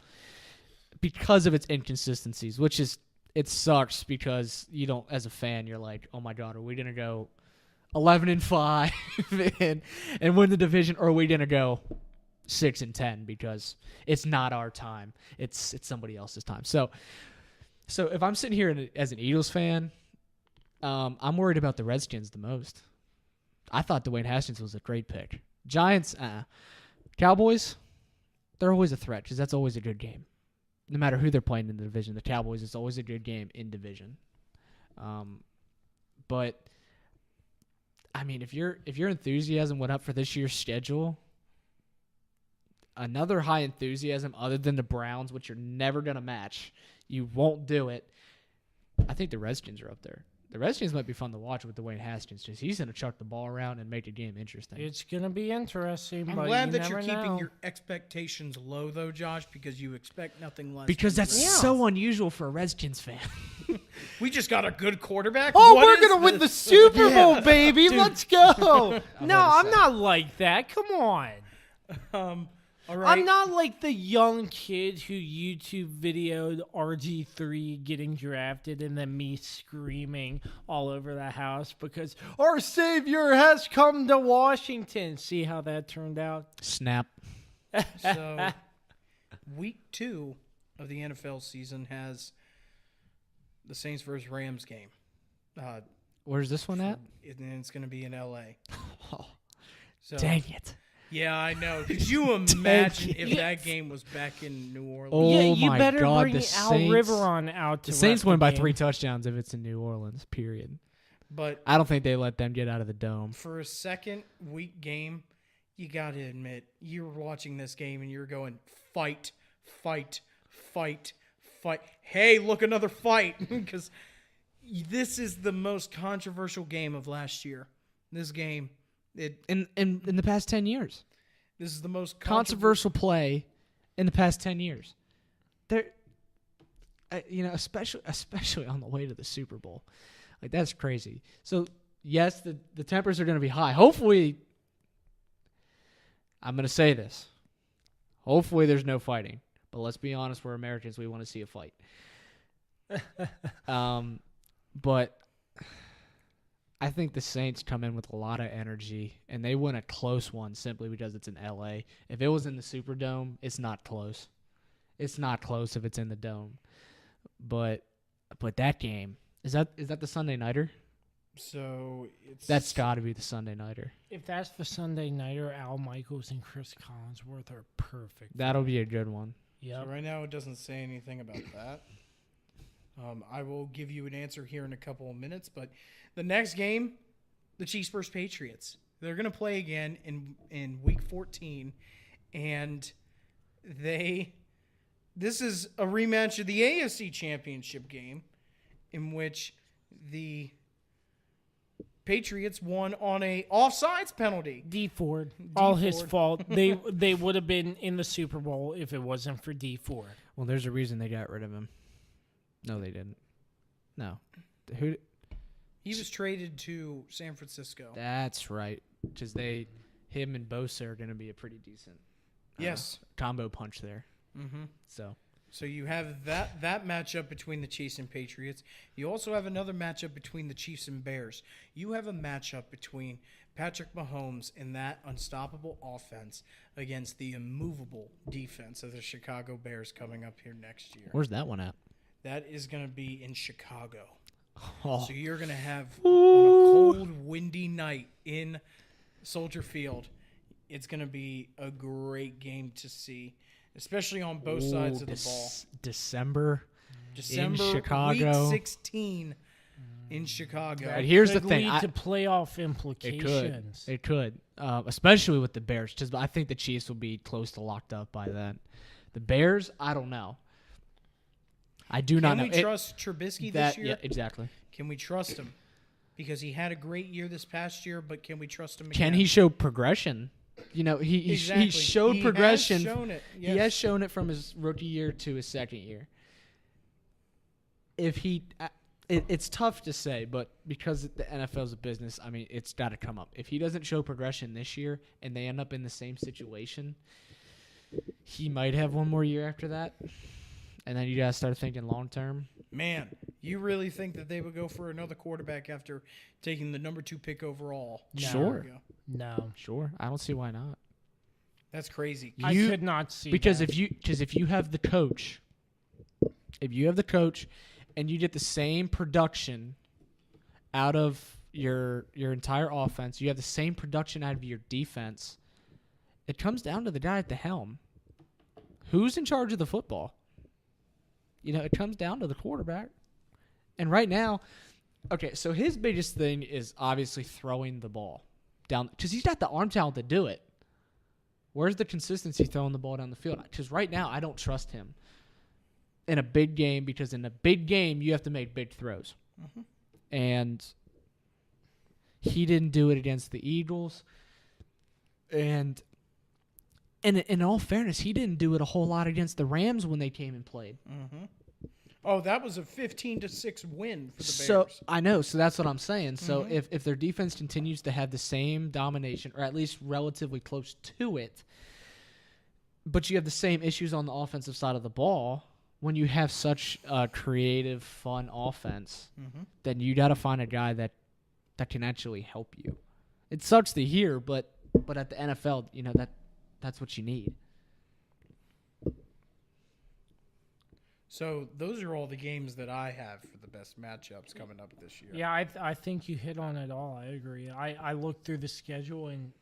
because of its inconsistencies, which is it sucks because you don't, as a fan, you're like, oh my God, are we gonna go 11-5 and win the division, or are we gonna go 6-10 because it's not our time, it's somebody else's time. So if I'm sitting here as an Eagles fan, I'm worried about the Redskins the most. I thought Dwayne Haskins was a great pick. Giants, Cowboys, they're always a threat because that's always a good game. No matter who they're playing in the division, the Cowboys is always a good game in division. But I mean, if your enthusiasm went up for this year's schedule, another high enthusiasm other than the Browns, which you're never gonna match, you won't do it. I think the Redskins are up there. The Redskins might be fun to watch with Dwayne Haskins because he's going to chuck the ball around and make the game interesting. It's going to be interesting. I'm glad that you're keeping your expectations low, though, Josh, because you expect nothing less. Because that's so unusual for a Redskins fan. We just got a good quarterback. Oh, we're going to win the Super Bowl, baby. Dude. Let's go. No, I'm not like that. Come on. All right. I'm not like the young kid who YouTube videoed RG3 getting drafted and then me screaming all over the house because our savior has come to Washington. See how that turned out? Snap. So, week 2 of the NFL season has the Saints versus Rams game. Where's this one at? And it's going to be in L.A. So, dang it. Yeah, I know. Could you imagine if that game was back in New Orleans? Oh, yeah, you my better God, bring Al Riveron out to the Saints win by game. 3 touchdowns if it's in New Orleans, period. But I don't think they let them get out of the dome. For a second week game, you got to admit, you're watching this game and you're going, fight, fight, fight, fight. Hey, look, another fight. Because this is the most controversial game of last year. This game... In the past 10 years. This is the most controversial play in the past 10 years. There, especially on the way to the Super Bowl. Like, that's crazy. So, yes, the tempers are going to be high. Hopefully, I'm going to say this. Hopefully there's no fighting. But let's be honest, we're Americans. We want to see a fight. But... I think the Saints come in with a lot of energy, and they win a close one simply because it's in L.A. If it was in the Superdome, it's not close. It's not close if it's in the Dome. But that game, is that the Sunday Nighter? So that's got to be the Sunday Nighter. If that's the Sunday Nighter, Al Michaels and Chris Collinsworth are perfect. That'll be a good one. Yeah. So right now it doesn't say anything about that. I will give you an answer here in a couple of minutes, but the next game, the Chiefs versus Patriots. They're going to play again in Week 14, and this is a rematch of the AFC Championship game, in which the Patriots won on a offsides penalty. D Ford, all his Ford. fault. They would have been in the Super Bowl if it wasn't for D Ford. Well, there's a reason they got rid of him. No, they didn't. No. Who? He was traded to San Francisco. That's right. Because him and Bosa are going to be a pretty decent Yes. combo punch there. Mm-hmm. So You have that matchup between the Chiefs and Patriots. You also have another matchup between the Chiefs and Bears. You have a matchup between Patrick Mahomes and that unstoppable offense against the immovable defense of the Chicago Bears coming up here next year. where's that one at? That is going to be in Chicago. Oh, So you're going to have on a cold, windy night in Soldier Field. It's going to be a great game to see, especially on both sides of the ball. December December Chicago. Week 16 in Chicago. Right, here's the Could thing. lead to playoff It implications. could. It could. Especially with the Bears. Because I think the Chiefs will be close to locked up by then. The Bears, I don't know. I do not know. Can we trust Trubisky this year? Yeah, exactly. Can we trust him? Because he had a great year this past year, but can we trust him again? Can he show progression? You know, he Exactly. showed He progression. has shown it. He Yes. has shown it from his rookie year to his second year. If he, it's tough to say, but because the NFL is a business, I mean, it's got to come up. If he doesn't show progression this year and they end up in the same situation, he might have one more year after that. And then you got to start thinking long term. Man, you really think that they would go for another quarterback after taking the number 2 pick overall? Sure. No, Sure, I don't see why not. That's crazy. I could not see Because that. if you have the coach, and you get the same production out of your entire offense, you have the same production out of your defense. It comes down to the guy at the helm. Who's in charge of the football? You know, it comes down to the quarterback. And right now, okay, so his biggest thing is obviously throwing the ball down because he's got the arm talent to do it. Where's the consistency throwing the ball down the field? Because right now, I don't trust him in a big game because in a big game, you have to make big throws. Mm-hmm. And he didn't do it against the Eagles. And in all fairness, he didn't do it a whole lot against the Rams when they came and played. Mm-hmm. Oh, that was a 15-6 win for the Bears. So I know. So that's what I'm saying. So if their defense continues to have the same domination, or at least relatively close to it, but you have the same issues on the offensive side of the ball, when you have such a creative, fun offense, then you got to find a guy that can actually help you. It sucks to hear, but at the NFL, you know that's what you need. So those are all the games that I have for the best matchups coming up this year. Yeah, I think you hit on it all. I agree. I looked through the schedule and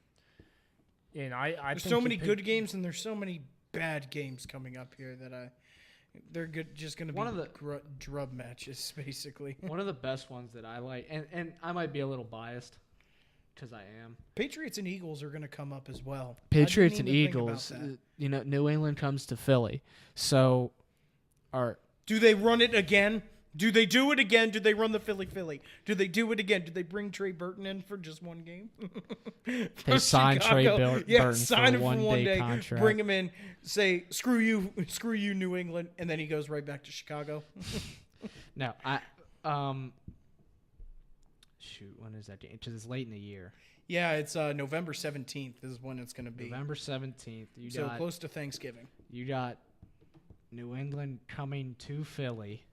I There's think so you many picked- good games and there's so many bad games coming up here that they're good. Just going to be One of the- drub matches, basically. One of the best ones that I like, and I might be a little biased because I am. Patriots and Eagles are going to come up as well. Patriots I and didn't even think about Eagles, that. you know, New England comes to Philly. So, Do they run it again? Do they do it again? Do they run the Philly? Do they do it again? Do they bring Trey Burton in for just one game? They signed Trey Burton for sign a him for 1 one-day day. contract. Bring him in. Say screw you, New England, and then he goes right back to Chicago. no, shoot, when is that game? Because it's late in the year. Yeah, it's November 17th is when it's going to be. November 17th. So close to Thanksgiving. You got New England coming to Philly.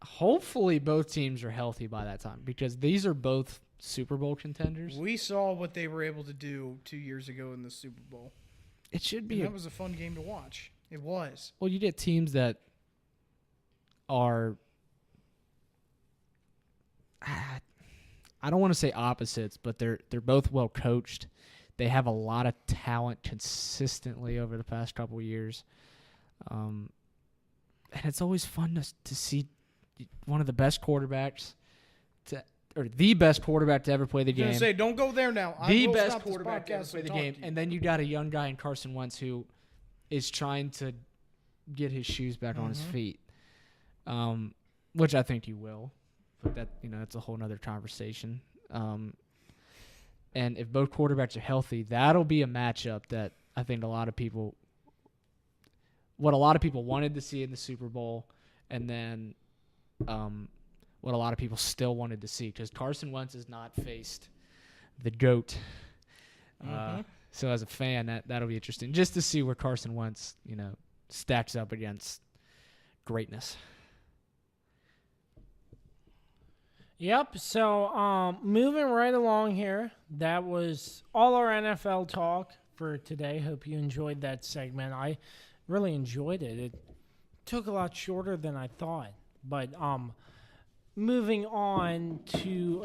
Hopefully both teams are healthy by that time because these are both Super Bowl contenders. We saw what they were able to do 2 years ago in the Super Bowl. It should And be. that was a fun game to watch. It was. Well, you get teams that are, I don't want to say opposites, but they're both well coached. They have a lot of talent consistently over the past couple of years. And it's always fun to see one of the best quarterbacks or the best quarterback to ever play the I was game. gonna say, don't go there now. The I will best stop this quarterback to ever podcast play and the talk game. to you. And then you got a young guy in Carson Wentz who is trying to get his shoes back on his feet, which I think he will. But that's a whole nother conversation. And if both quarterbacks are healthy, that'll be a matchup that I think what a lot of people wanted to see in the Super Bowl, and then what a lot of people still wanted to see, because Carson Wentz has not faced the GOAT. So as a fan, that'll be interesting just to see where Carson Wentz, stacks up against greatness. Yep. So moving right along here, that was all our NFL talk for today. Hope you enjoyed that segment. I really enjoyed it. It took a lot shorter than I thought. But moving on to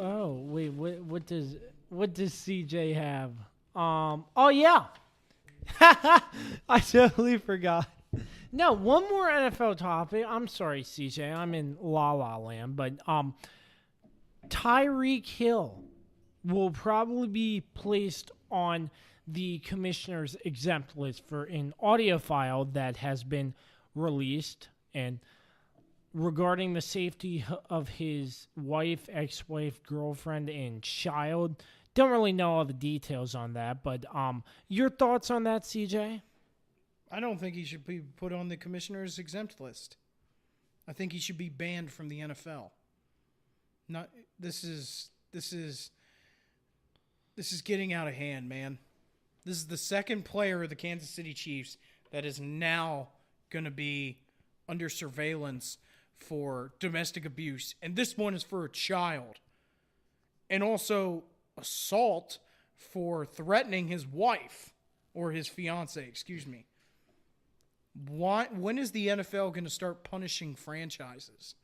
what does CJ have? Oh yeah. I totally forgot. No, one more NFL topic. I'm sorry, CJ. I'm in La La Land, but Tyreek Hill will probably be placed on the commissioner's exempt list for an audio file that has been released, and regarding the safety of his wife, ex-wife, girlfriend, and child. Don't really know all the details on that, but your thoughts on that, CJ? I don't think he should be put on the commissioner's exempt list. I think he should be banned from the NFL. This is getting out of hand, man. This is the second player of the Kansas City Chiefs that is now going to be under surveillance for domestic abuse, and this one is for a child. And also assault for threatening his wife, or his fiance, excuse me. When is the NFL going to start punishing franchises?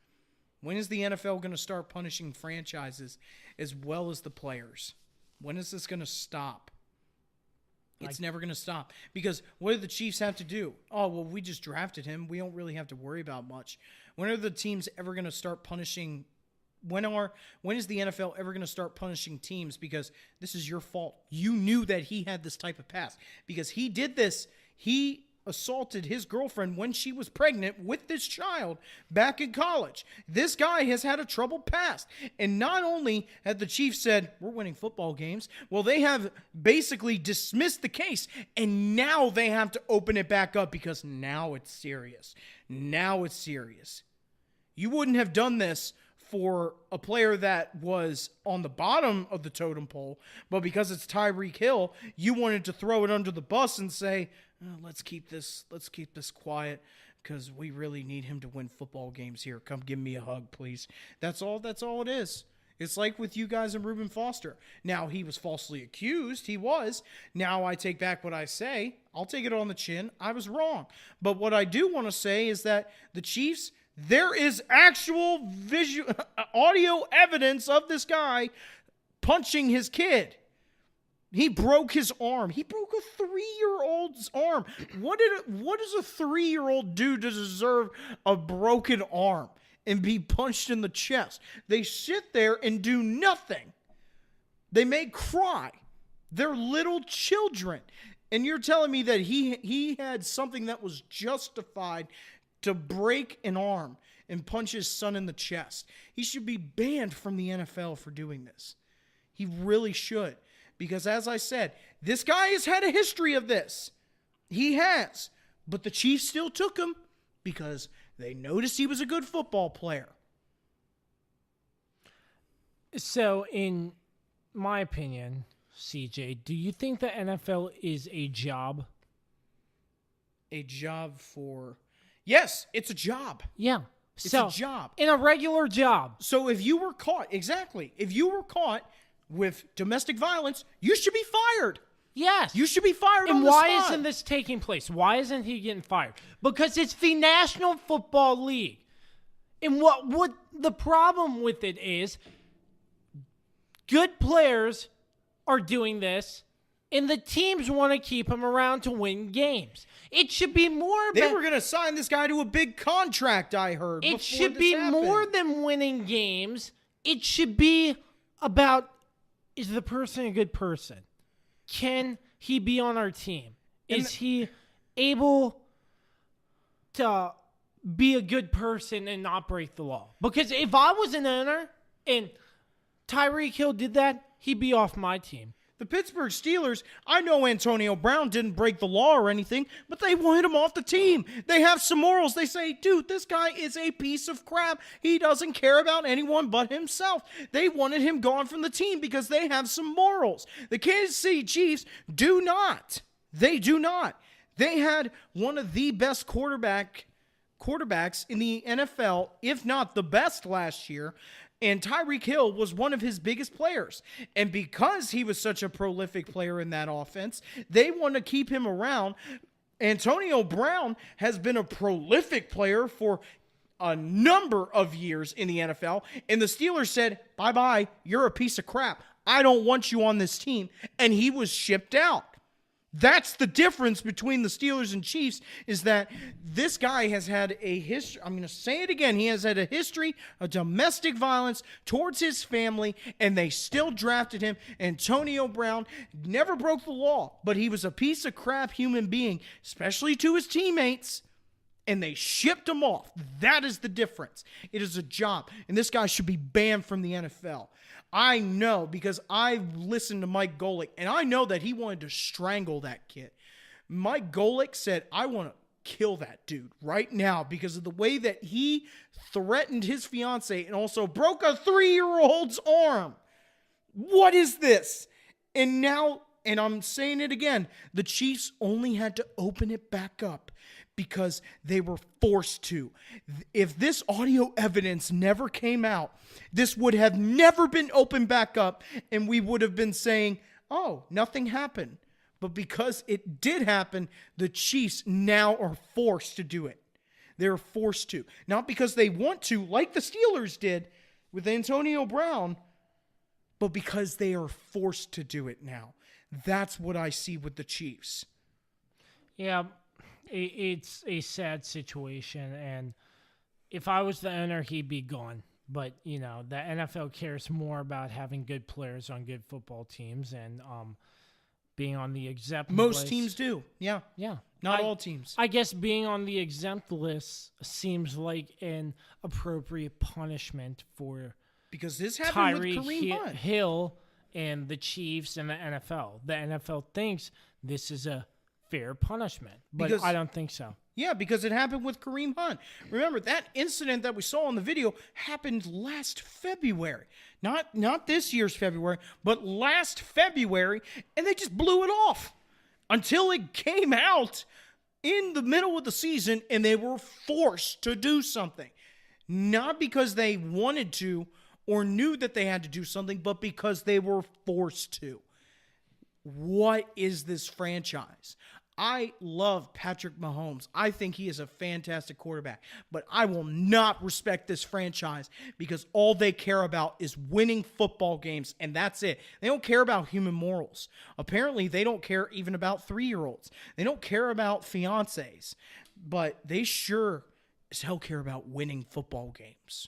When is the NFL going to start punishing franchises as well as the players? When is this going to stop? It's never going to stop. Because what do the Chiefs have to do? Oh, well, we just drafted him. We don't really have to worry about much. When are the teams ever going to start punishing? When is the NFL ever going to start punishing teams? Because this is your fault. You knew that he had this type of past. Because he did this. He assaulted his girlfriend when she was pregnant with this child back in college. This guy has had a troubled past. And not only had the Chiefs said, we're winning football games, well, they have basically dismissed the case. And now they have to open it back up because now it's serious. Now it's serious. You wouldn't have done this for a player that was on the bottom of the totem pole, but because it's Tyreek Hill, you wanted to throw it under the bus and say, let's keep this quiet because we really need him to win football games here. Come give me a hug, please. That's all it is. It's like with you guys and Reuben Foster. Now, he was falsely accused. He was. Now I take back what I say. I'll take it on the chin. I was wrong. But what I do want to say is that the Chiefs, there is actual audio evidence of this guy punching his kid. He broke his arm. He broke a 3-year-old's arm. What does a 3-year-old do to deserve a broken arm and be punched in the chest? They sit there and do nothing. They may cry. They're little children. And you're telling me that he had something that was justified to break an arm and punch his son in the chest. He should be banned from the NFL for doing this. He really should. Because as I said, this guy has had a history of this. He has. But the Chiefs still took him because they noticed he was a good football player. So, in my opinion, CJ, do you think the NFL is a job? A job for... Yes, it's a job. Yeah. It's a job. In a regular job. So if you were caught, if you were caught with domestic violence, you should be fired. Yes. You should be fired on And the why spot. isn't this taking place? Why isn't he getting fired? Because it's the National Football League. And what the problem with it is, good players are doing this, And the teams want to keep him around to win games. It should be more They about... were going to sign this guy to a big contract, I heard. It should be more than winning games. It should be about, is the person a good person? Can he be on our team? Is he able to be a good person and not break the law? Because if I was an owner and Tyreek Hill did that, he'd be off my team. The Pittsburgh Steelers, I know Antonio Brown didn't break the law or anything, but they wanted him off the team. They have some morals. They say, dude, this guy is a piece of crap. He doesn't care about anyone but himself. They wanted him gone from the team because they have some morals. The Kansas City Chiefs do not. They do not. They had one of the best quarterbacks in the NFL, if not the best last year. And Tyreek Hill was one of his biggest players. And because he was such a prolific player in that offense, they want to keep him around. Antonio Brown has been a prolific player for a number of years in the NFL. And the Steelers said, bye-bye, you're a piece of crap. I don't want you on this team. And he was shipped out. That's the difference between the Steelers and Chiefs, is that this guy has had a history. I'm going to say it again. He has had a history of domestic violence towards his family, and they still drafted him. Antonio Brown never broke the law, but he was a piece of crap human being, especially to his teammates, and they shipped him off. That is the difference. It is a job, and this guy should be banned from the NFL. I know because I listened to Mike Golick, and I know that he wanted to strangle that kid. Mike Golick said, I want to kill that dude right now because of the way that he threatened his fiance and also broke a 3-year-old's arm. What is this? And now, and I'm saying it again, the Chiefs only had to open it back up because they were forced to. If this audio evidence never came out, this would have never been opened back up, and we would have been saying, oh, nothing happened. But because it did happen, the Chiefs now are forced to do it. They're forced to. Not because they want to, like the Steelers did with Antonio Brown, but because they are forced to do it now. That's what I see with the Chiefs. Yeah, it's a sad situation, and if I was the owner, he'd be gone. But, you know, the NFL cares more about having good players on good football teams and being on the exempt list. Most teams do, yeah. Yeah. Not all teams. I guess being on the exempt list seems like an appropriate punishment for because this happened with Tyreek Kareem Hunt. Hill and the Chiefs and the NFL. The NFL thinks this is a fair punishment, but I don't think so. Yeah, because it happened with Kareem Hunt. Remember, that incident that we saw on the video happened last February. Not this year's February, but last February, and they just blew it off until it came out in the middle of the season, and they were forced to do something. Not because they wanted to or knew that they had to do something, but because they were forced to. What is this franchise? I love Patrick Mahomes. I think he is a fantastic quarterback. But I will not respect this franchise because all they care about is winning football games, and that's it. They don't care about human morals. Apparently, they don't care even about 3-year-olds. They don't care about fiancés. But they sure as hell care about winning football games.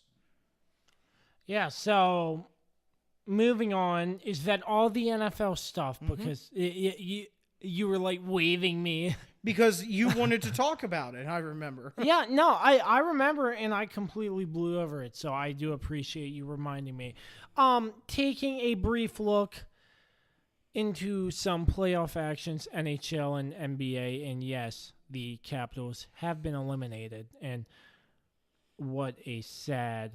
Yeah, so moving on, is that all the NFL stuff? Because you were like waving me. Because you wanted to talk about it, I remember. Yeah, no, I remember, and I completely blew over it, so I do appreciate you reminding me. Taking a brief look into some playoff actions, NHL and NBA, and yes, the Capitals have been eliminated, and what a sad,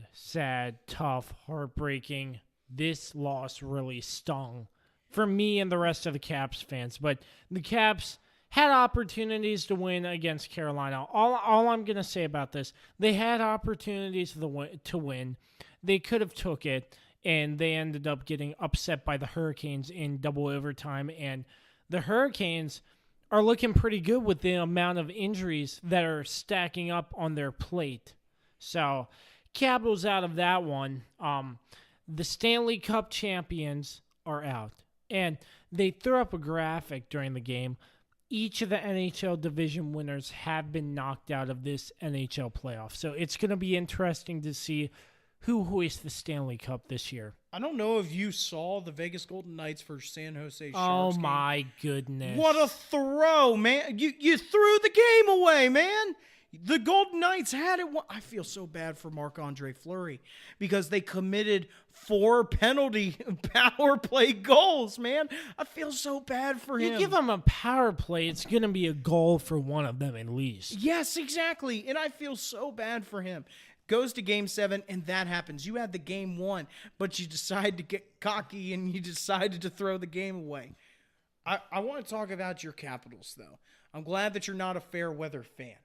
tough, heartbreaking. This loss really stung for me and the rest of the Caps fans. But the Caps had opportunities to win against Carolina. All I'm going to say about this, they had opportunities to win. They could have took it, and they ended up getting upset by the Hurricanes in double overtime. And the Hurricanes are looking pretty good with the amount of injuries that are stacking up on their plate. So, Capitals out of that one. The Stanley Cup champions are out. And they threw up a graphic during the game. Each of the NHL division winners have been knocked out of this NHL playoff. So it's going to be interesting to see who hoists the Stanley Cup this year. I don't know if you saw the Vegas Golden Knights versus San Jose Sharks Oh, game. my goodness. What a throw, man. You threw the game away, man. The Golden Knights had it. I feel so bad for Marc-Andre Fleury because they committed 4 penalty power play goals, man. I feel so bad for him. You give them a power play, it's going to be a goal for one of them at least. Yes, exactly. And I feel so bad for him. Goes to game 7, and that happens. You had the game 1, but you decide to get cocky and you decided to throw the game away. I want to talk about your Capitals, though. I'm glad that you're not a fair weather fan.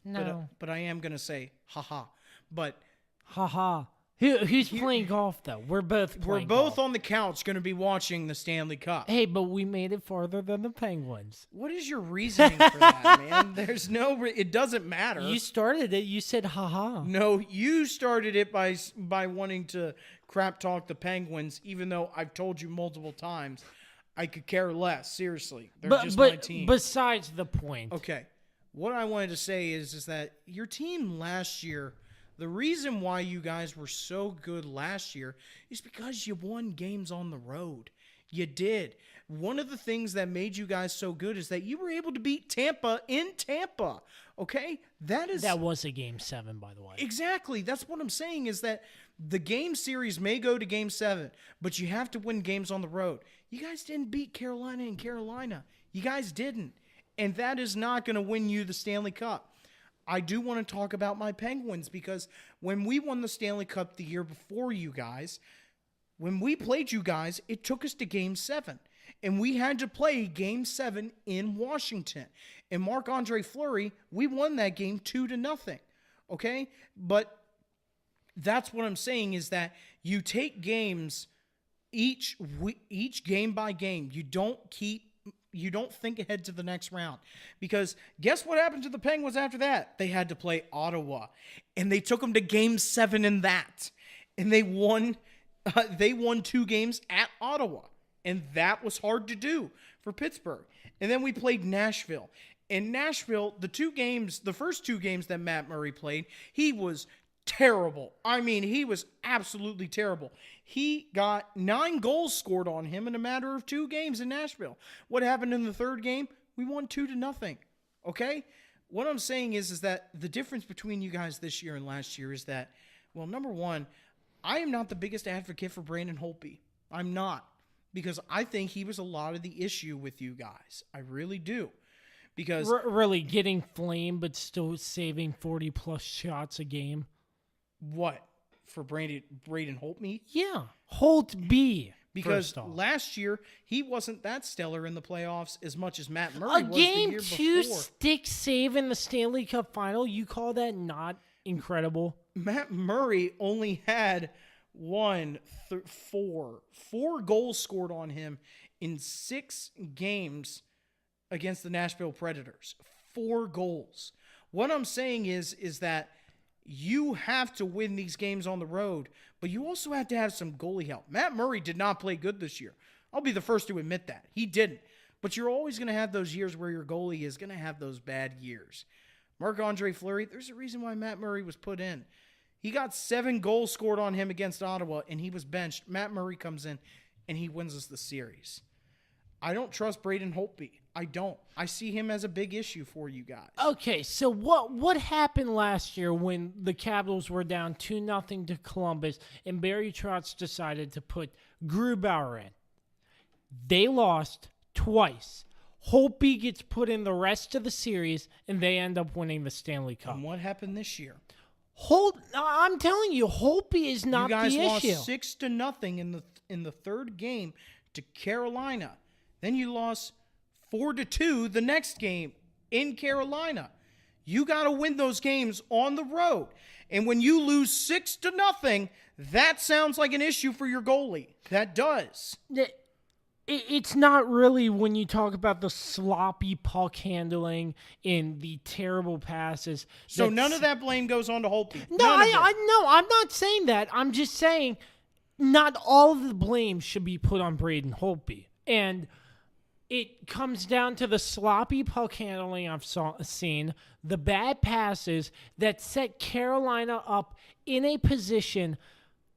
No. But I am going to say, haha. But Haha. Who's playing golf, though? We're both golf. on the couch going to be watching the Stanley Cup. Hey, but we made it farther than the Penguins. What is your reasoning for that, man? There's no it doesn't matter. You started it. You said haha. No, you started it by wanting to crap talk the Penguins, even though I've told you multiple times I could care less. Seriously. They're just my team. Besides the point. Okay. What I wanted to say is that your team last year, the reason why you guys were so good last year is because you won games on the road. You did. One of the things that made you guys so good is that you were able to beat Tampa in Tampa. Okay? That was a game 7, by the way. Exactly. That's what I'm saying is that the game series may go to game 7, but you have to win games on the road. You guys didn't beat Carolina in Carolina. You guys didn't. And that is not going to win you the Stanley Cup. I do want to talk about my Penguins because when we won the Stanley Cup the year before you guys, when we played you guys, it took us to game 7. And we had to play game 7 in Washington. And Marc-Andre Fleury, we won that game 2-0. Okay? But that's what I'm saying is that you take games each game by game. You don't think ahead to the next round. Because guess what happened to the Penguins after that? They had to play Ottawa. And they took them to game 7 in that. And they won 2 games at Ottawa. And that was hard to do for Pittsburgh. And then we played Nashville. In Nashville, the first 2 games that Matt Murray played, he was terrible. I mean, he was absolutely terrible. He got 9 goals scored on him in a matter of 2 games in Nashville. What happened in the 3rd game? We won 2-0. Okay? What I'm saying is that the difference between you guys this year and last year is that, well, number one, I am not the biggest advocate for Brandon Holtby. I'm not. Because I think he was a lot of the issue with you guys. I really do. Because really getting flamed but still saving 40-plus shots a game. What? For Braden Holtby? Yeah. Holtby. Because last year, he wasn't that stellar in the playoffs as much as Matt Murray was the game year 2 before. stick save in the Stanley Cup final, you call that not incredible? Matt Murray only had 4 goals scored on him in 6 games against the Nashville Predators. 4 goals. What I'm saying is that you have to win these games on the road, but you also have to have some goalie help. Matt Murray did not play good this year. I'll be the first to admit that. He didn't. But you're always going to have those years where your goalie is going to have those bad years. Marc-Andre Fleury, there's a reason why Matt Murray was put in. He got 7 goals scored on him against Ottawa, and he was benched. Matt Murray comes in, and he wins us the series. I don't trust Braden Holtby. I don't. I see him as a big issue for you guys. Okay, so what happened last year when the Capitals were down 2-0 to Columbus and Barry Trotz decided to put Grubauer in? They lost twice. Holtby gets put in the rest of the series, and they end up winning the Stanley Cup. And what happened this year? I'm telling you, Holtby is not the issue. You guys lost 6-0 in the 3rd game to Carolina. Then you lost 4-2 the next game in Carolina. You got to win those games on the road. And when you lose 6-0, that sounds like an issue for your goalie. That does. It's not really when you talk about the sloppy puck handling and the terrible passes. So none of that blame goes on to Holtby. No, I'm not saying that. I'm just saying not all of the blame should be put on Braden Holtby. And it comes down to the sloppy puck handling I've seen, the bad passes that set Carolina up in a position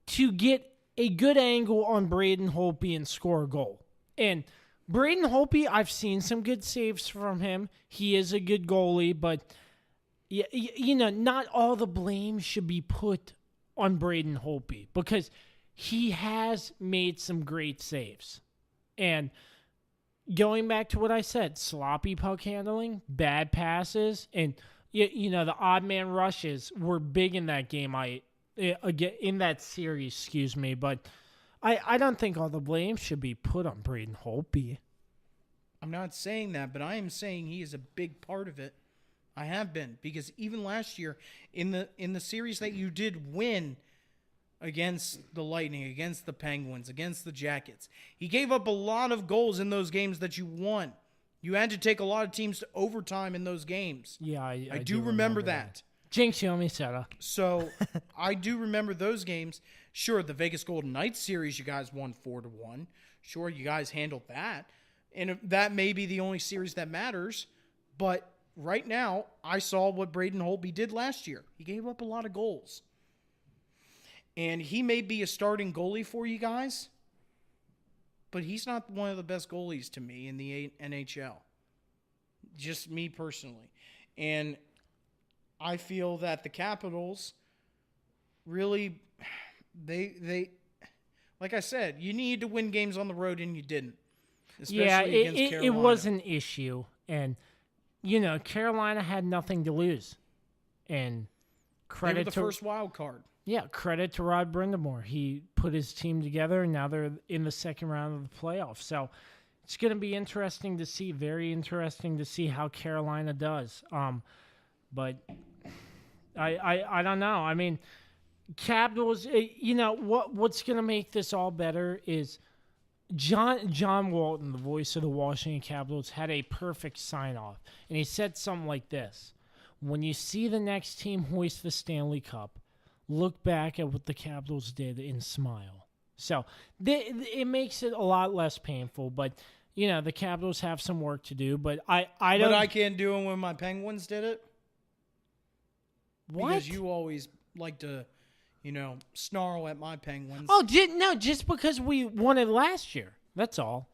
to get a good angle on Braden Holtby and score a goal. And Braden Holtby, I've seen some good saves from him. He is a good goalie, but not all the blame should be put on Braden Holtby because he has made some great saves. And going back to what I said, sloppy puck handling, bad passes, and the odd man rushes were big in that game. In that series, excuse me, but I don't think all the blame should be put on Braden Holtby. I'm not saying that, but I am saying he is a big part of it. I have been, because even last year in the series that you did win against the Lightning, against the Penguins, against the Jackets, he gave up a lot of goals in those games that you won. You had to take a lot of teams to overtime in those games. Yeah, I do remember that. Jinx, you me Sarah. So I do remember those games. Sure, the Vegas Golden Knights series, you guys won 4-1. Sure, you guys handled that. And that may be the only series that matters. But right now, I saw what Braden Holtby did last year. He gave up a lot of goals. And he may be a starting goalie for you guys, but he's not one of the best goalies to me in the NHL. Just me personally. And I feel that the Capitals really, they like I said, you need to win games on the road, and you didn't. Especially against Carolina. It was an issue. And, Carolina had nothing to lose. And credit they were the first wild card. Yeah, credit to Rod Brindamore. He put his team together, and now they're in the second round of the playoffs. So it's going to be interesting to see, very interesting to see how Carolina does. But I don't know. I mean, Capitals, what's going to make this all better is John Walton, the voice of the Washington Capitals, had a perfect sign-off. And he said something like this: when you see the next team hoist the Stanley Cup, look back at what the Capitals did and smile. So it makes it a lot less painful, but the Capitals have some work to do. But I don't. But I can't do it when my Penguins did it. What? Because you always like to, snarl at my Penguins. Oh, just because we won it last year. That's all.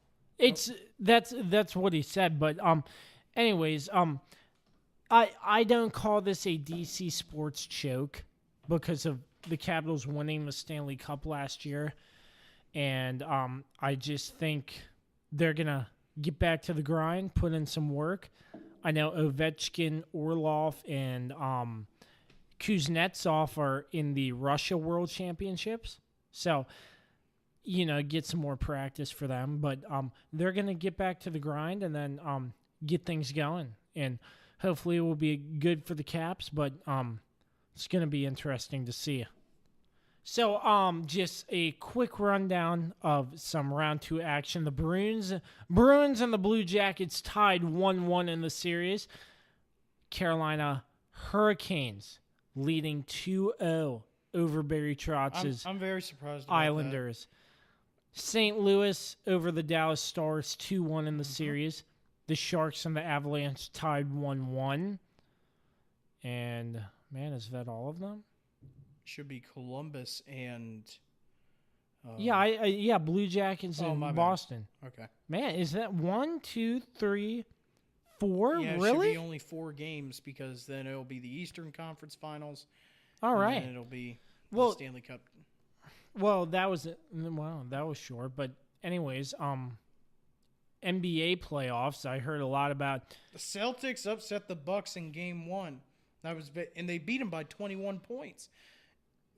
That's what he said. But anyways, I don't call this a DC sports choke because of the Capitals winning the Stanley Cup last year. And I just think they're going to get back to the grind, put in some work. I know Ovechkin, Orlov, and Kuznetsov are in the Russia World Championships. So, get some more practice for them. But they're going to get back to the grind and then get things going. And hopefully it will be good for the Caps, but it's going to be interesting to see. So, just a quick rundown of some round 2 action. The Bruins and the Blue Jackets tied 1-1 in the series. Carolina Hurricanes leading 2-0 over Barry Trotz's I'm very surprised about Islanders. St. Louis over the Dallas Stars 2-1 in the series. The Sharks and the Avalanche tied 1-1. And, man, is that all of them? Should be Columbus and... Blue Jackets and Boston. Bad. Okay. Man, is that 1, 2, 3, 4? Yeah, it really? should be only 4 games because then it'll be the Eastern Conference Finals. All right. And it'll be the Stanley Cup. Well, that was short. But anyways, NBA playoffs. I heard a lot about the Celtics upset the Bucks in Game 1. And they beat them by 21 points.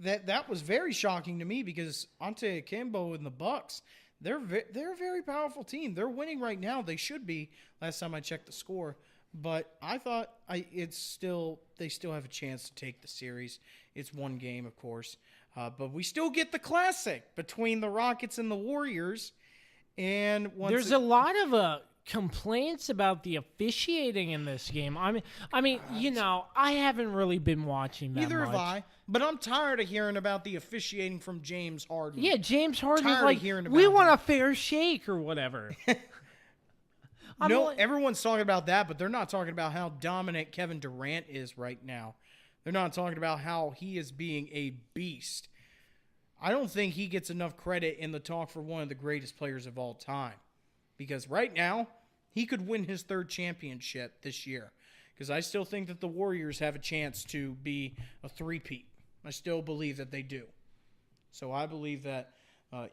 That was very shocking to me because Ante Akimbo and the Bucks, they're a very powerful team. They're winning right now. They should be. Last time I checked the score, but I thought they still have a chance to take the series. It's one game, of course, but we still get the classic between the Rockets and the Warriors. And there's a lot of complaints about the officiating in this game. I mean, I haven't really been watching that Neither much. have I, but I'm tired of hearing about the officiating from James Harden. Yeah, James Harden Tired is like, of hearing we about want him. a fair shake or whatever. Everyone's talking about that, but they're not talking about how dominant Kevin Durant is right now. They're not talking about how he is being a beast. I don't think he gets enough credit in the talk for one of the greatest players of all time. Because right now, he could win his third championship this year. Because I still think that the Warriors have a chance to be a three-peat. I still believe that they do. So I believe that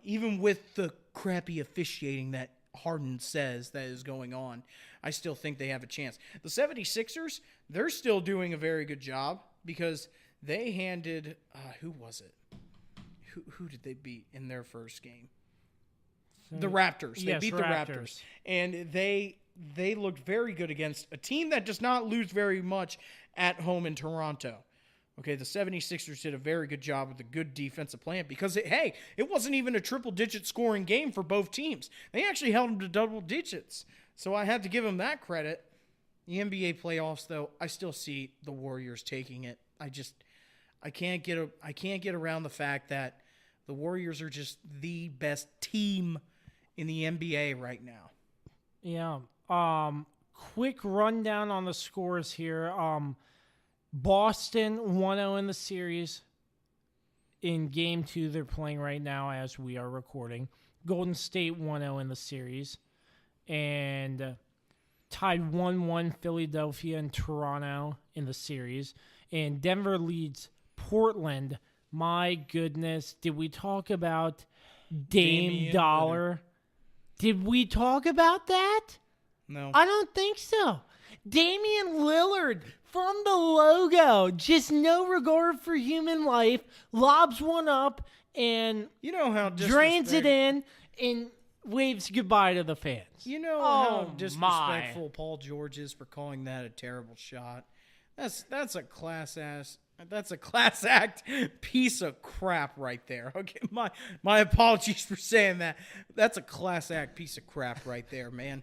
even with the crappy officiating that Harden says that is going on, I still think they have a chance. The 76ers, they're still doing a very good job because they handed who was it? Who did they beat in their first game? The Raptors. They beat the Raptors. And they looked very good against a team that does not lose very much at home in Toronto. Okay, the 76ers did a very good job with a good defensive plan because, it wasn't even a triple-digit scoring game for both teams. They actually held them to double digits. So I had to give them that credit. The NBA playoffs, though, I still see the Warriors taking it. I can't get around the fact that the Warriors are just the best team in the NBA right now. Yeah. Quick rundown on the scores here. Boston 1-0 in the series. In Game 2, they're playing right now as we are recording. Golden State 1-0 in the series. And tied 1-1 Philadelphia and Toronto in the series. And Denver leads Portland. My goodness. Did we talk about Dame Dollar? Did we talk about that? No. I don't think so. Damian Lillard from the logo. Just no regard for human life. Lobs one up and You know how drains it in and waves goodbye to the fans. You know how disrespectful Paul George is for calling that a terrible shot. That's a class act piece of crap right there. Okay, my apologies for saying that. That's a class act piece of crap right there, man.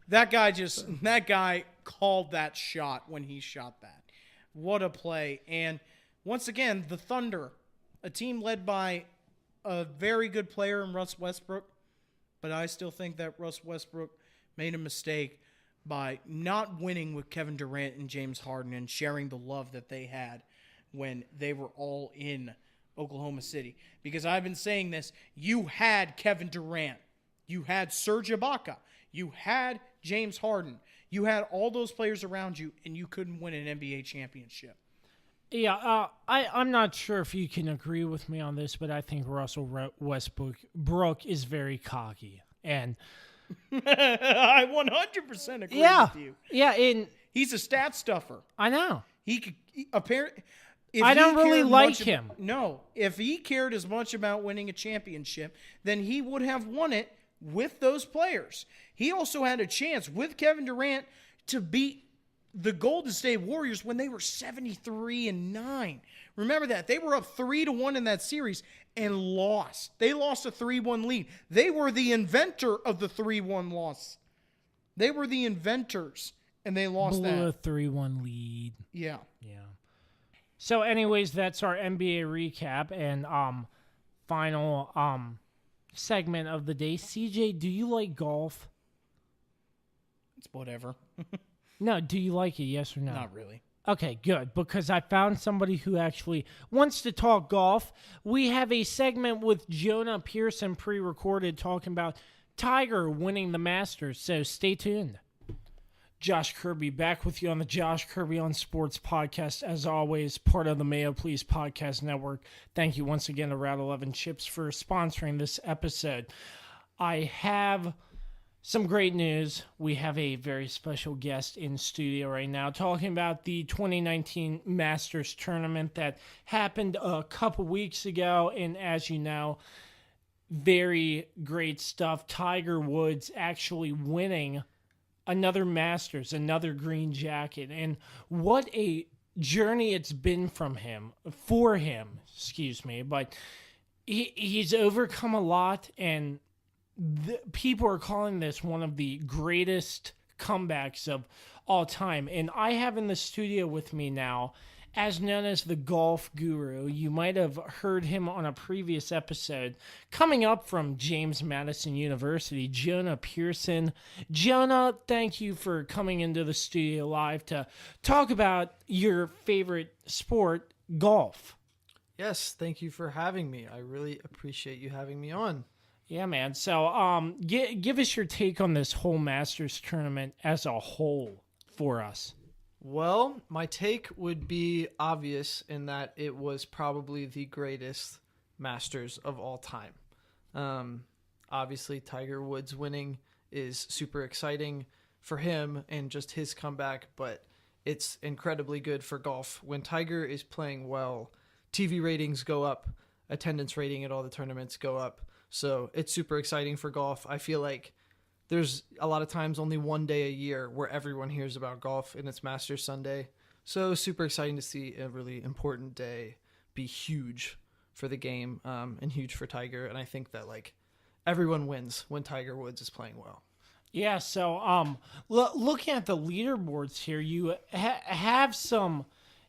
That guy called that shot when he shot that. What a play. And once again, the Thunder, a team led by a very good player in Russ Westbrook, but I still think that Russ Westbrook made a mistake by not winning with Kevin Durant and James Harden and sharing the love that they had when they were all in Oklahoma City. Because I've been saying this, you had Kevin Durant, you had Serge Ibaka, you had James Harden, you had all those players around you, and you couldn't win an NBA championship. Yeah, I'm not sure if you can agree with me on this, but I think Russell Westbrook is very cocky. And I 100% agree with you. Yeah, and he's a stat stuffer. I know. Apparently, I don't really like him. No, if he cared as much about winning a championship, then he would have won it with those players. He also had a chance with Kevin Durant to beat the Golden State Warriors when they were 73-9. Remember that. They were up 3-1 in that series and lost. They lost a 3-1 lead. They were the inventor of the 3-1 loss. They were the inventors, and they lost blew that. a 3-1 lead. Yeah. So anyways, that's our NBA recap and final segment of the day. CJ, do you like golf? It's whatever. No, do you like it, yes or no? Not really. Okay, good, because I found somebody who actually wants to talk golf. We have a segment with Jonah Pearson pre-recorded talking about Tiger winning the Masters, so stay tuned. Josh Kirby back with you on the Josh Kirby on Sports podcast, as always, part of the Mayo Please Podcast Network. Thank you once again to Route 11 Chips for sponsoring this episode. I have some great news. We have a very special guest in studio right now talking about the 2019 Masters tournament that happened a couple weeks ago. And as you know, very great stuff. Tiger Woods actually winning another Masters, another green jacket. And what a journey it's been for him. But he's overcome a lot, and people are calling this one of the greatest comebacks of all time. And I have in the studio with me now as known as the golf guru. You might have heard him on a previous episode. Coming up from James Madison University, Jonah Pearson. Jonah, thank you for coming into the studio live to talk about your favorite sport, golf. Yes, thank you for having me. I really appreciate you having me on. Yeah, man. So, give us your take on this whole Masters tournament as a whole for us. Well, my take would be obvious in that it was probably the greatest Masters of all time. Obviously, Tiger Woods winning is super exciting for him and just his comeback, but it's incredibly good for golf. When Tiger is playing well, TV ratings go up, attendance rating at all the tournaments go up. So it's super exciting for golf. I feel like there's a lot of times only one day a year where everyone hears about golf, and it's Masters Sunday. So super exciting to see a really important day be huge for the game, and huge for Tiger. And I think that like everyone wins when Tiger Woods is playing well. Yeah, so looking at the leaderboards here, you have some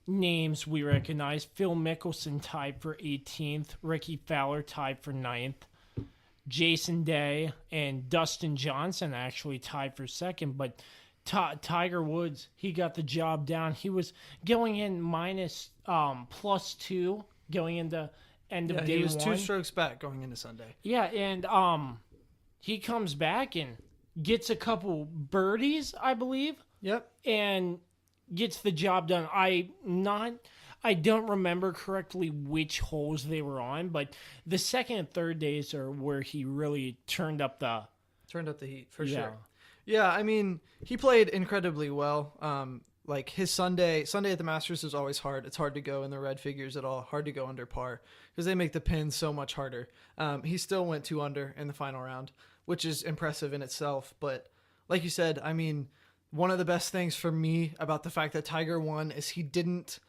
names we recognize. Phil Mickelson tied for 18th, Ricky Fowler tied for 9th, Jason Day and Dustin Johnson actually tied for 2nd, but Tiger Woods, he got the job done. He was going in minus +2 going into end of day he was 1. 2 strokes back going into Sunday. Yeah, and he comes back and gets a couple birdies, I believe. Yep. And gets the job done. I don't remember correctly which holes they were on, but the second and third days are where he really turned up the heat for sure. Yeah, I mean, he played incredibly well. Like his Sunday at the Masters is always hard. It's hard to go in the red figures at all. Hard to go under par because they make the pins so much harder. He still went 2 under in the final round, which is impressive in itself. But like you said, I mean, one of the best things for me about the fact that Tiger won is he didn't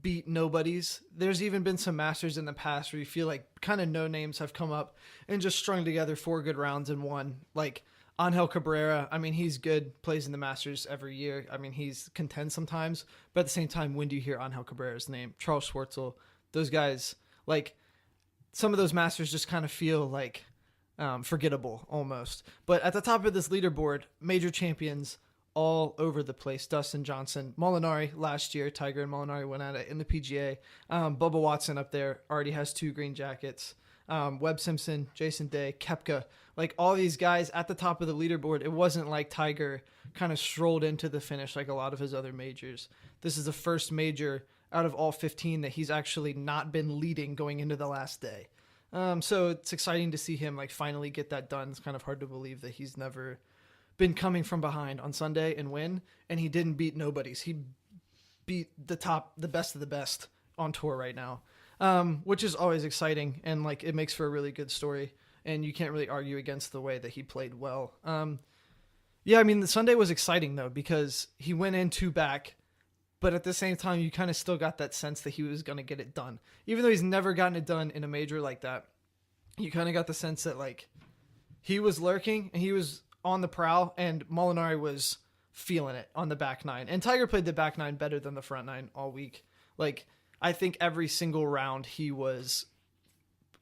beat nobodies. There's even been some Masters in the past where you feel like kind of no names have come up and just strung together 4 good rounds and won. Like Angel Cabrera, I mean, he's good, plays in the Masters every year. I mean, he's contends sometimes, but at the same time, when do you hear Angel Cabrera's name? Charles Schwartzel, those guys, like some of those Masters just kind of feel like forgettable almost. But at the top of this leaderboard, major champions all over the place. Dustin Johnson, Molinari last year, Tiger and Molinari went at it in the PGA. Bubba Watson up there already has 2 green jackets. Webb Simpson, Jason Day, Koepka, like all these guys at the top of the leaderboard. It wasn't like Tiger kind of strolled into the finish like a lot of his other majors. This is the first major out of all 15 that he's actually not been leading going into the last day. So it's exciting to see him like finally get that done. It's kind of hard to believe that he's never been coming from behind on Sunday and win, and he didn't beat nobodies. He beat the best of the best on tour right now, which is always exciting, and like it makes for a really good story, and you can't really argue against the way that he played well. Yeah, I mean, the Sunday was exciting though because he went in 2 back, but at the same time, you kind of still got that sense that he was going to get it done. Even though he's never gotten it done in a major like that, you kind of got the sense that like he was lurking and he was on the prowl, and Molinari was feeling it on the back 9. And Tiger played the back 9 better than the front 9 all week. Like, I think every single round he was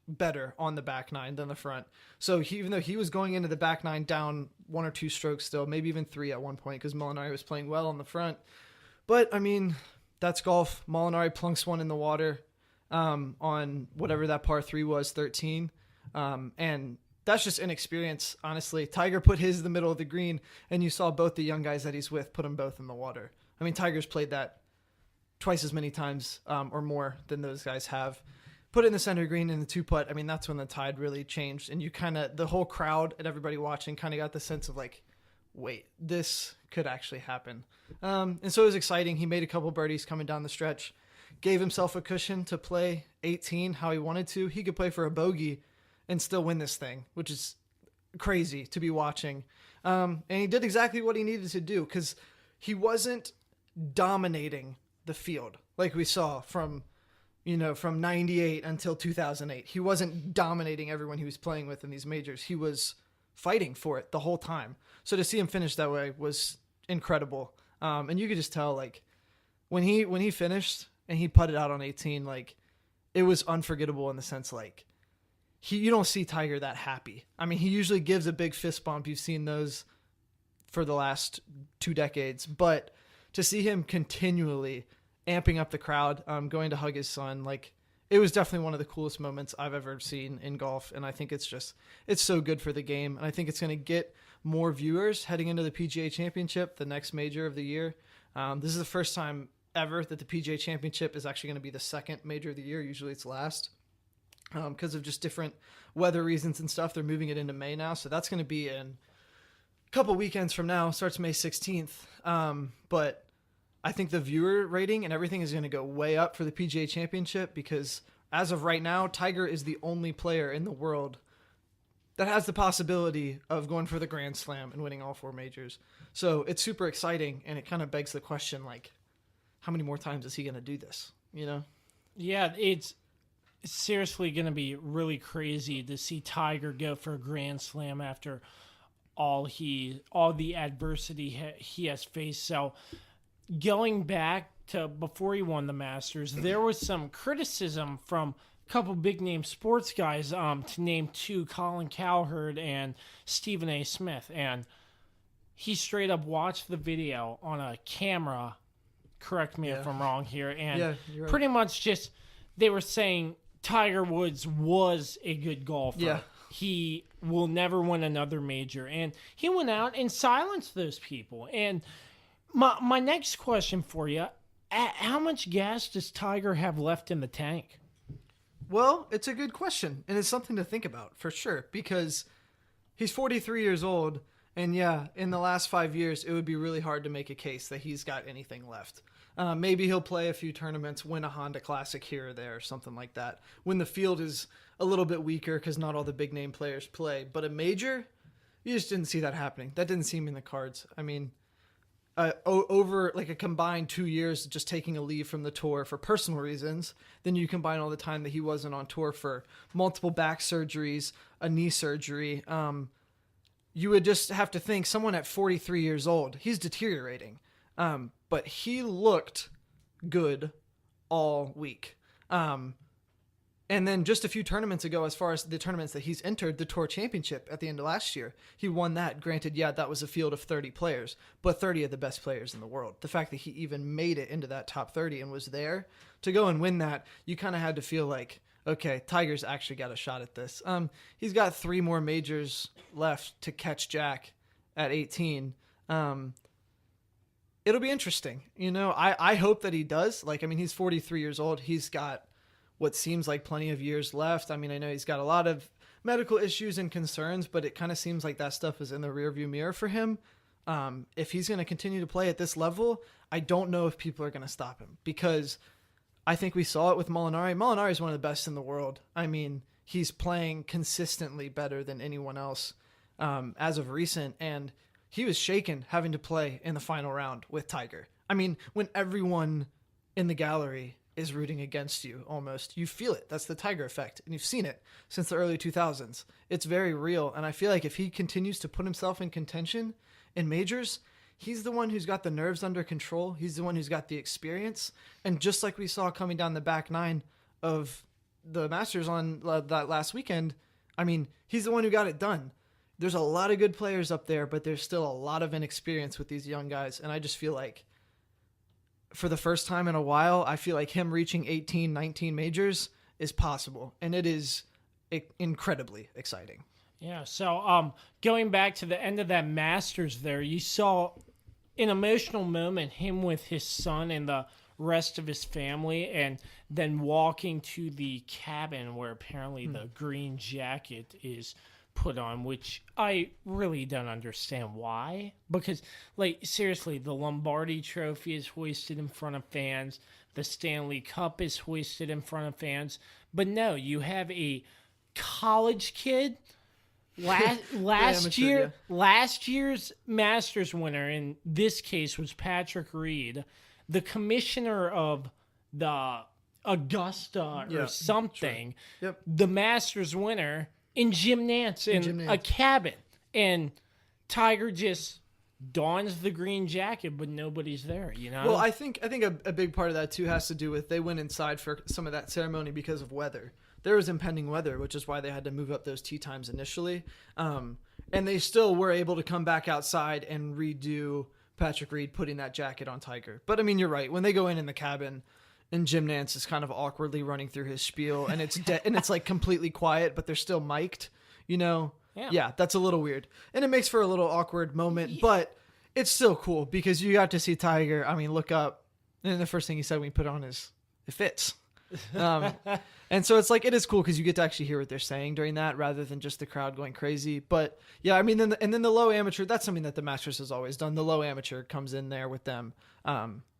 better on the back 9 than the front. So even though he was going into the back 9 down 1 or 2 strokes still, maybe even 3 at one point because Molinari was playing well on the front. But, I mean, that's golf. Molinari plunks one in the water on whatever that par 3 was, 13. And that's just inexperience, honestly. Tiger put his in the middle of the green, and you saw both the young guys that he's with put them both in the water. I mean, Tiger's played that twice as many times or more than those guys have. Put it in the center green in the 2-putt. I mean, that's when the tide really changed, and you kind of, the whole crowd and everybody watching kind of got the sense of like, wait, this could actually happen. And so it was exciting. He made a couple birdies coming down the stretch, gave himself a cushion to play 18 how he wanted to. He could play for a bogey and still win this thing, which is crazy to be watching. And he did exactly what he needed to do because he wasn't dominating the field like we saw from 98 until 2008. He wasn't dominating everyone he was playing with in these majors. He was fighting for it the whole time. So to see him finish that way was incredible. And you could just tell, like, when he finished and he putted out on 18. Like, it was unforgettable in the sense, like, you don't see Tiger that happy. I mean, he usually gives a big fist bump. You've seen those for the last 2 decades. But to see him continually amping up the crowd, going to hug his son, like, it was definitely one of the coolest moments I've ever seen in golf. And I think it's so good for the game. And I think it's going to get more viewers heading into the PGA Championship, the next major of the year. This is the first time ever that the PGA Championship is actually going to be the second major of the year. Usually it's last. Because of just different weather reasons and stuff. They're moving it into May now. So that's going to be in a couple weekends from now. Starts May 16th. But I think the viewer rating and everything is going to go way up for the PGA Championship because as of right now, Tiger is the only player in the world that has the possibility of going for the Grand Slam and winning all 4 majors. So it's super exciting, and it kind of begs the question, like, how many more times is he going to do this, you know? Yeah, it's seriously going to be really crazy to see Tiger go for a Grand Slam after all the adversity he has faced. So going back to before he won the Masters, there was some criticism from a couple big name sports guys, to name 2, Colin Cowherd and Stephen A. Smith. And he straight up watched the video on a camera. Correct me if I'm wrong here. And you're right. pretty much just, they were saying Tiger Woods was a good golfer. Yeah. He will never win another major. And he went out and silenced those people. And my next question for you, how much gas does Tiger have left in the tank? Well, it's a good question, and it's something to think about for sure because he's 43 years old, and in the last 5 years, it would be really hard to make a case that he's got anything left. Maybe he'll play a few tournaments, win a Honda Classic here or there, or something like that, when the field is a little bit weaker because not all the big name players play. But a major, you just didn't see that happening. That didn't seem in the cards. I mean, over like a combined 2 years just taking a leave from the tour for personal reasons, then you combine all the time that he wasn't on tour for multiple back surgeries, a knee surgery. You would just have to think someone at 43 years old, he's deteriorating. But he looked good all week. And then just a few tournaments ago, as far as the tournaments that he's entered, the Tour Championship at the end of last year, he won that. Granted, that was a field of 30 players, but 30 of the best players in the world. The fact that he even made it into that top 30 and was there to go and win that, you kind of had to feel like, okay, Tiger's actually got a shot at this. He's got 3 more majors left to catch Jack at 18. It'll be interesting. I hope that he does. He's 43 years old. He's got what seems like plenty of years left. I mean, I know he's got a lot of medical issues and concerns, but it kind of seems like that stuff is in the rearview mirror for him. If he's going to continue to play at this level, I don't know if people are going to stop him because I think we saw it with Molinari. Molinari is one of the best in the world. I mean, he's playing consistently better than anyone else as of recent, and he was shaken having to play in the final round with Tiger. I mean, when everyone in the gallery is rooting against you almost, you feel it. That's the Tiger effect, and you've seen it since the early 2000s. It's very real, and I feel like if he continues to put himself in contention in majors, he's the one who's got the nerves under control. He's the one who's got the experience, and just like we saw coming down the back 9 of the Masters on that last weekend, I mean, he's the one who got it done. There's a lot of good players up there, but there's still a lot of inexperience with these young guys, and I just feel like for the first time in a while, I feel like him reaching 18, 19 majors is possible, and it is incredibly exciting. Yeah, so going back to the end of that Masters there, you saw an emotional moment, him with his son and the rest of his family, and then walking to the cabin where apparently the green jacket is put on, which I really don't understand why. Because, seriously, the Lombardi Trophy is hoisted in front of fans. The Stanley Cup is hoisted in front of fans. But no, you have a college kid. Last year's Masters winner, in this case, was Patrick Reed, the commissioner of the Augusta or something. Sure. Yep. The Masters winner in Jim Nantz in a cabin, and Tiger just dons the green jacket, but nobody's there, you know? Well, I think a big part of that too has to do with they went inside for some of that ceremony because of weather. There was impending weather, which is why they had to move up those tee times initially. And they still were able to come back outside and redo Patrick Reed putting that jacket on Tiger. But I mean, you're right. When they go in the cabin and Jim Nance is kind of awkwardly running through his spiel and it's like completely quiet, but they're still mic'd, you know? Yeah, that's a little weird. And it makes for a little awkward moment, but it's still cool because you got to see Tiger, I mean, look up, and the first thing he said when he put it on is, it fits. And so it's like, it is cool because you get to actually hear what they're saying during that rather than just the crowd going crazy. But yeah, I mean, then the low amateur, that's something that the Masters has always done. The low amateur comes in there with them.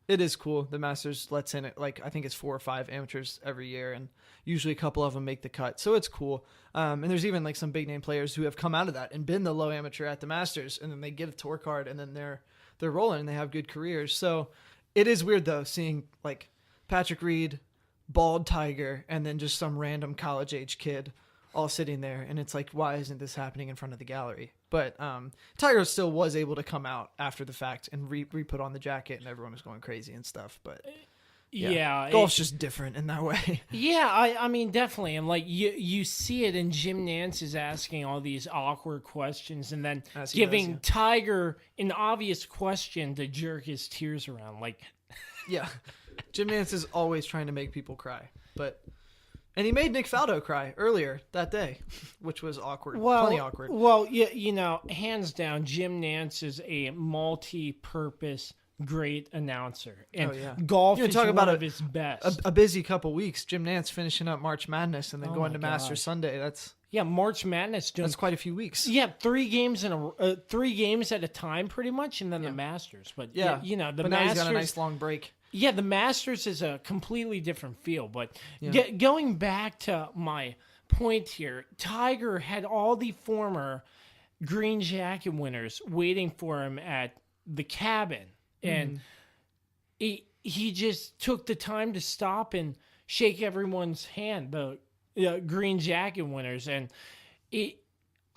It is cool. The Masters lets in, like, I think it's 4 or 5 amateurs every year, and usually a couple of them make the cut. So it's cool. And there's even like some big name players who have come out of that and been the low amateur at the Masters, and then they get a tour card, and then they're rolling and they have good careers. So it is weird though, seeing like Patrick Reed, bald Tiger, and then just some random college age kid all sitting there, and it's like, why isn't this happening in front of the gallery? But Tiger still was able to come out after the fact and re-put on the jacket, and everyone was going crazy and stuff. But yeah, golf's just different in that way. Yeah, I mean, definitely. And like you see it, and Jim Nance is asking all these awkward questions and then giving Tiger an obvious question to jerk his tears around. Like, yeah, Jim Nance is always trying to make people cry, and he made Nick Faldo cry earlier that day, which was awkward. Plenty awkward. Well, you know, hands down, Jim Nance is a multi-purpose great announcer. And golf is one of his best. A busy couple weeks. Jim Nance finishing up March Madness and then going to Masters Sunday. That's March Madness. That's quite a few weeks. Yeah, 3 games in 3 games at a time, pretty much, and then the Masters. But you know, the but Masters. Now he's got a nice long break. Yeah, the Masters is a completely different feel. But going back to my point here, Tiger had all the former green jacket winners waiting for him at the cabin. And he just took the time to stop and shake everyone's hand, the green jacket winners. And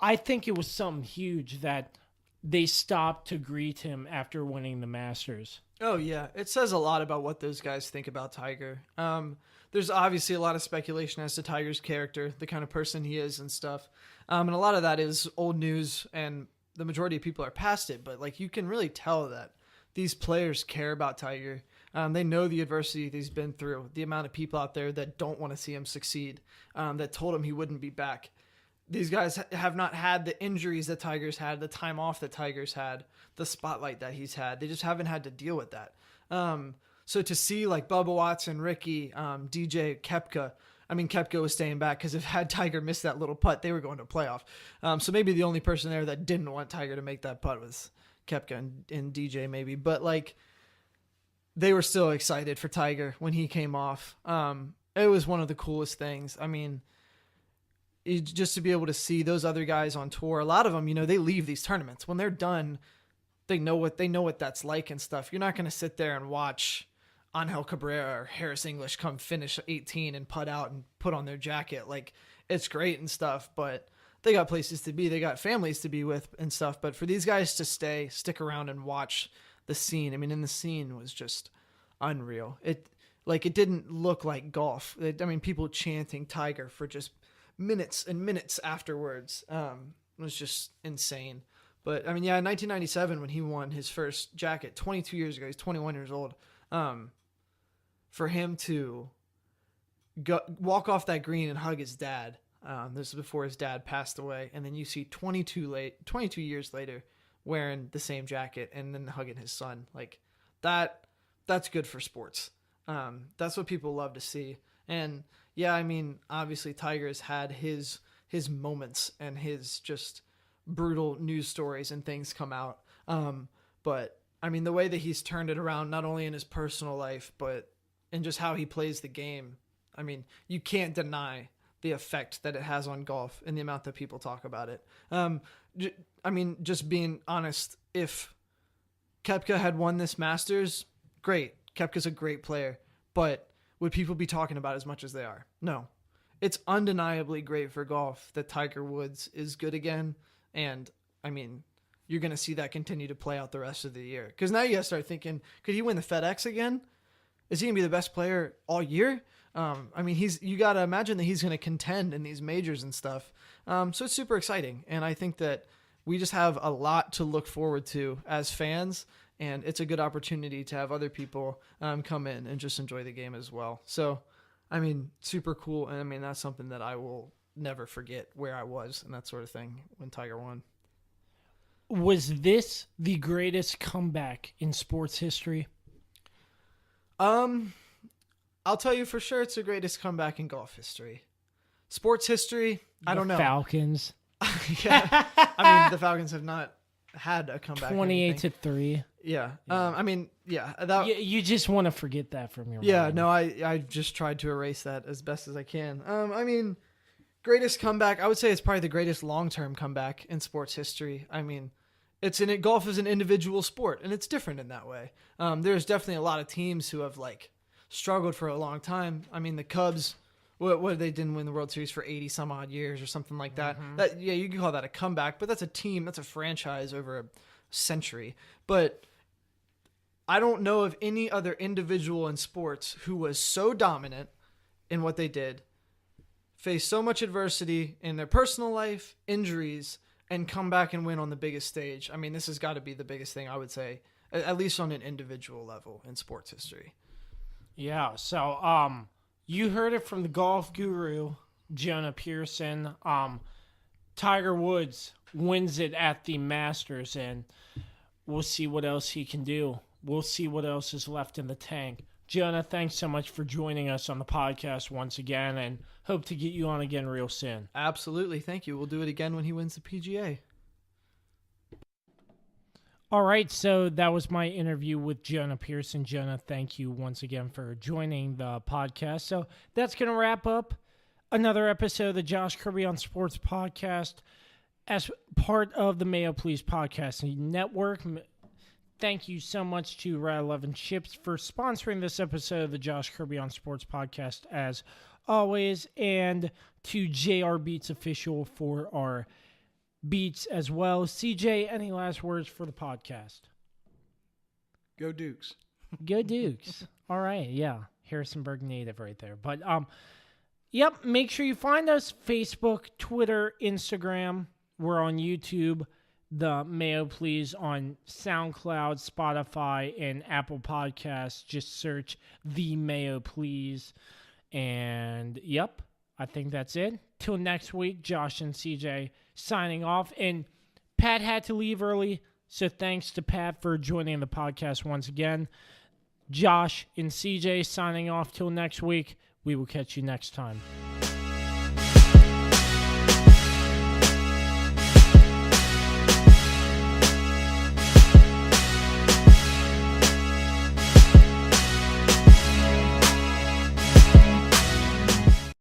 I think it was something huge that they stopped to greet him after winning the Masters. Oh, yeah. It says a lot about what those guys think about Tiger. There's obviously a lot of speculation as to Tiger's character, the kind of person he is and stuff. And a lot of that is old news, and the majority of people are past it. But like, you can really tell that these players care about Tiger. They know the adversity that he's been through, the amount of people out there that don't want to see him succeed, that told him he wouldn't be back. These guys have not had the injuries that Tiger's had, the time off that Tiger's had, the spotlight that he's had. They just haven't had to deal with that. So to see like Bubba Watson, Ricky, DJ, Koepka, I mean, Koepka was staying back because if had Tiger missed that little putt, they were going to playoff. So maybe the only person there that didn't want Tiger to make that putt was Koepka and DJ maybe. But like, they were still excited for Tiger when he came off. It was one of the coolest things. I mean, just to be able to see those other guys on tour, a lot of them, you know, they leave these tournaments. When they're done, they know what that's like and stuff. You're not going to sit there and watch Angel Cabrera or Harris English come finish 18 and putt out and put on their jacket. Like, it's great and stuff, but they got places to be. They got families to be with and stuff. But for these guys to stick around and watch the scene, I mean, and the scene was just unreal. It didn't look like golf. People chanting Tiger for just minutes and minutes afterwards. It was just insane. But I mean, yeah, in 1997 when he won his first jacket, 22 years ago, he's 21 years old. For him to walk off that green and hug his dad. This is before his dad passed away, and then you see 22 years later wearing the same jacket and then hugging his son. Like that's good for sports. That's what people love to see. And yeah, I mean, obviously Tiger's had his moments and his just brutal news stories and things come out. But I mean, the way that he's turned it around, not only in his personal life, but in just how he plays the game. I mean, you can't deny the effect that it has on golf and the amount that people talk about it. I mean, just being honest, if Koepka had won this Masters, great. Koepka's a great player, but would people be talking about it as much as they are? No. It's undeniably great for golf that Tiger Woods is good again. And I mean, you're going to see that continue to play out the rest of the year. Because now you got to start thinking, could he win the FedEx again? Is he going to be the best player all year? I mean, you got to imagine that he's going to contend in these majors and stuff. So it's super exciting. And I think that we just have a lot to look forward to as fans. And it's a good opportunity to have other people come in and just enjoy the game as well. So, I mean, super cool. And I mean, that's something that I will never forget where I was and that sort of thing when Tiger won. Was this the greatest comeback in sports history? I'll tell you for sure it's the greatest comeback in golf history. Sports history, I don't know. Falcons. Yeah. I mean, the Falcons have not had a comeback. 28-3. Yeah. I mean, yeah. You just want to forget that from your mind. No, I just tried to erase that as best as I can. I mean, greatest comeback, I would say it's probably the greatest long-term comeback in sports history. I mean, golf is an individual sport, and it's different in that way. There's definitely a lot of teams who have struggled for a long time. I mean, the Cubs, what they didn't win the World Series for 80 some odd years or something like that. That you can call that a comeback, but that's a team, that's a franchise over a century. But I don't know of any other individual in sports who was so dominant in what they did, faced so much adversity in their personal life, injuries, and come back and win on the biggest stage. I mean, this has got to be the biggest thing, I would say, at least on an individual level in sports history. Yeah, so you heard it from the golf guru, Jonah Pearson. Tiger Woods wins it at the Masters, and we'll see what else he can do. We'll see what else is left in the tank. Jonah, thanks so much for joining us on the podcast once again, and hope to get you on again real soon. Absolutely. Thank you. We'll do it again when he wins the PGA. All right, so that was my interview with Jonah Pearson. Jonah, thank you once again for joining the podcast. So that's going to wrap up another episode of the Josh Kirby on Sports podcast as part of the Mayo Please Podcasting Network. Thank you so much to Rat 11 Chips for sponsoring this episode of the Josh Kirby on Sports podcast as always, and to JR Beats Official for our beats as well. CJ, any last words for the podcast? Go Dukes. Go Dukes. All right, yeah. Harrisonburg native right there. But yep, make sure you find us Facebook, Twitter, Instagram. We're on YouTube, the Mayo Please on SoundCloud, Spotify, and Apple Podcasts. Just search the Mayo Please. And yep, I think that's it. Till next week, Josh and CJ signing off. And Pat had to leave early, so thanks to Pat for joining the podcast once again. Josh and CJ signing off till next week. We will catch you next time.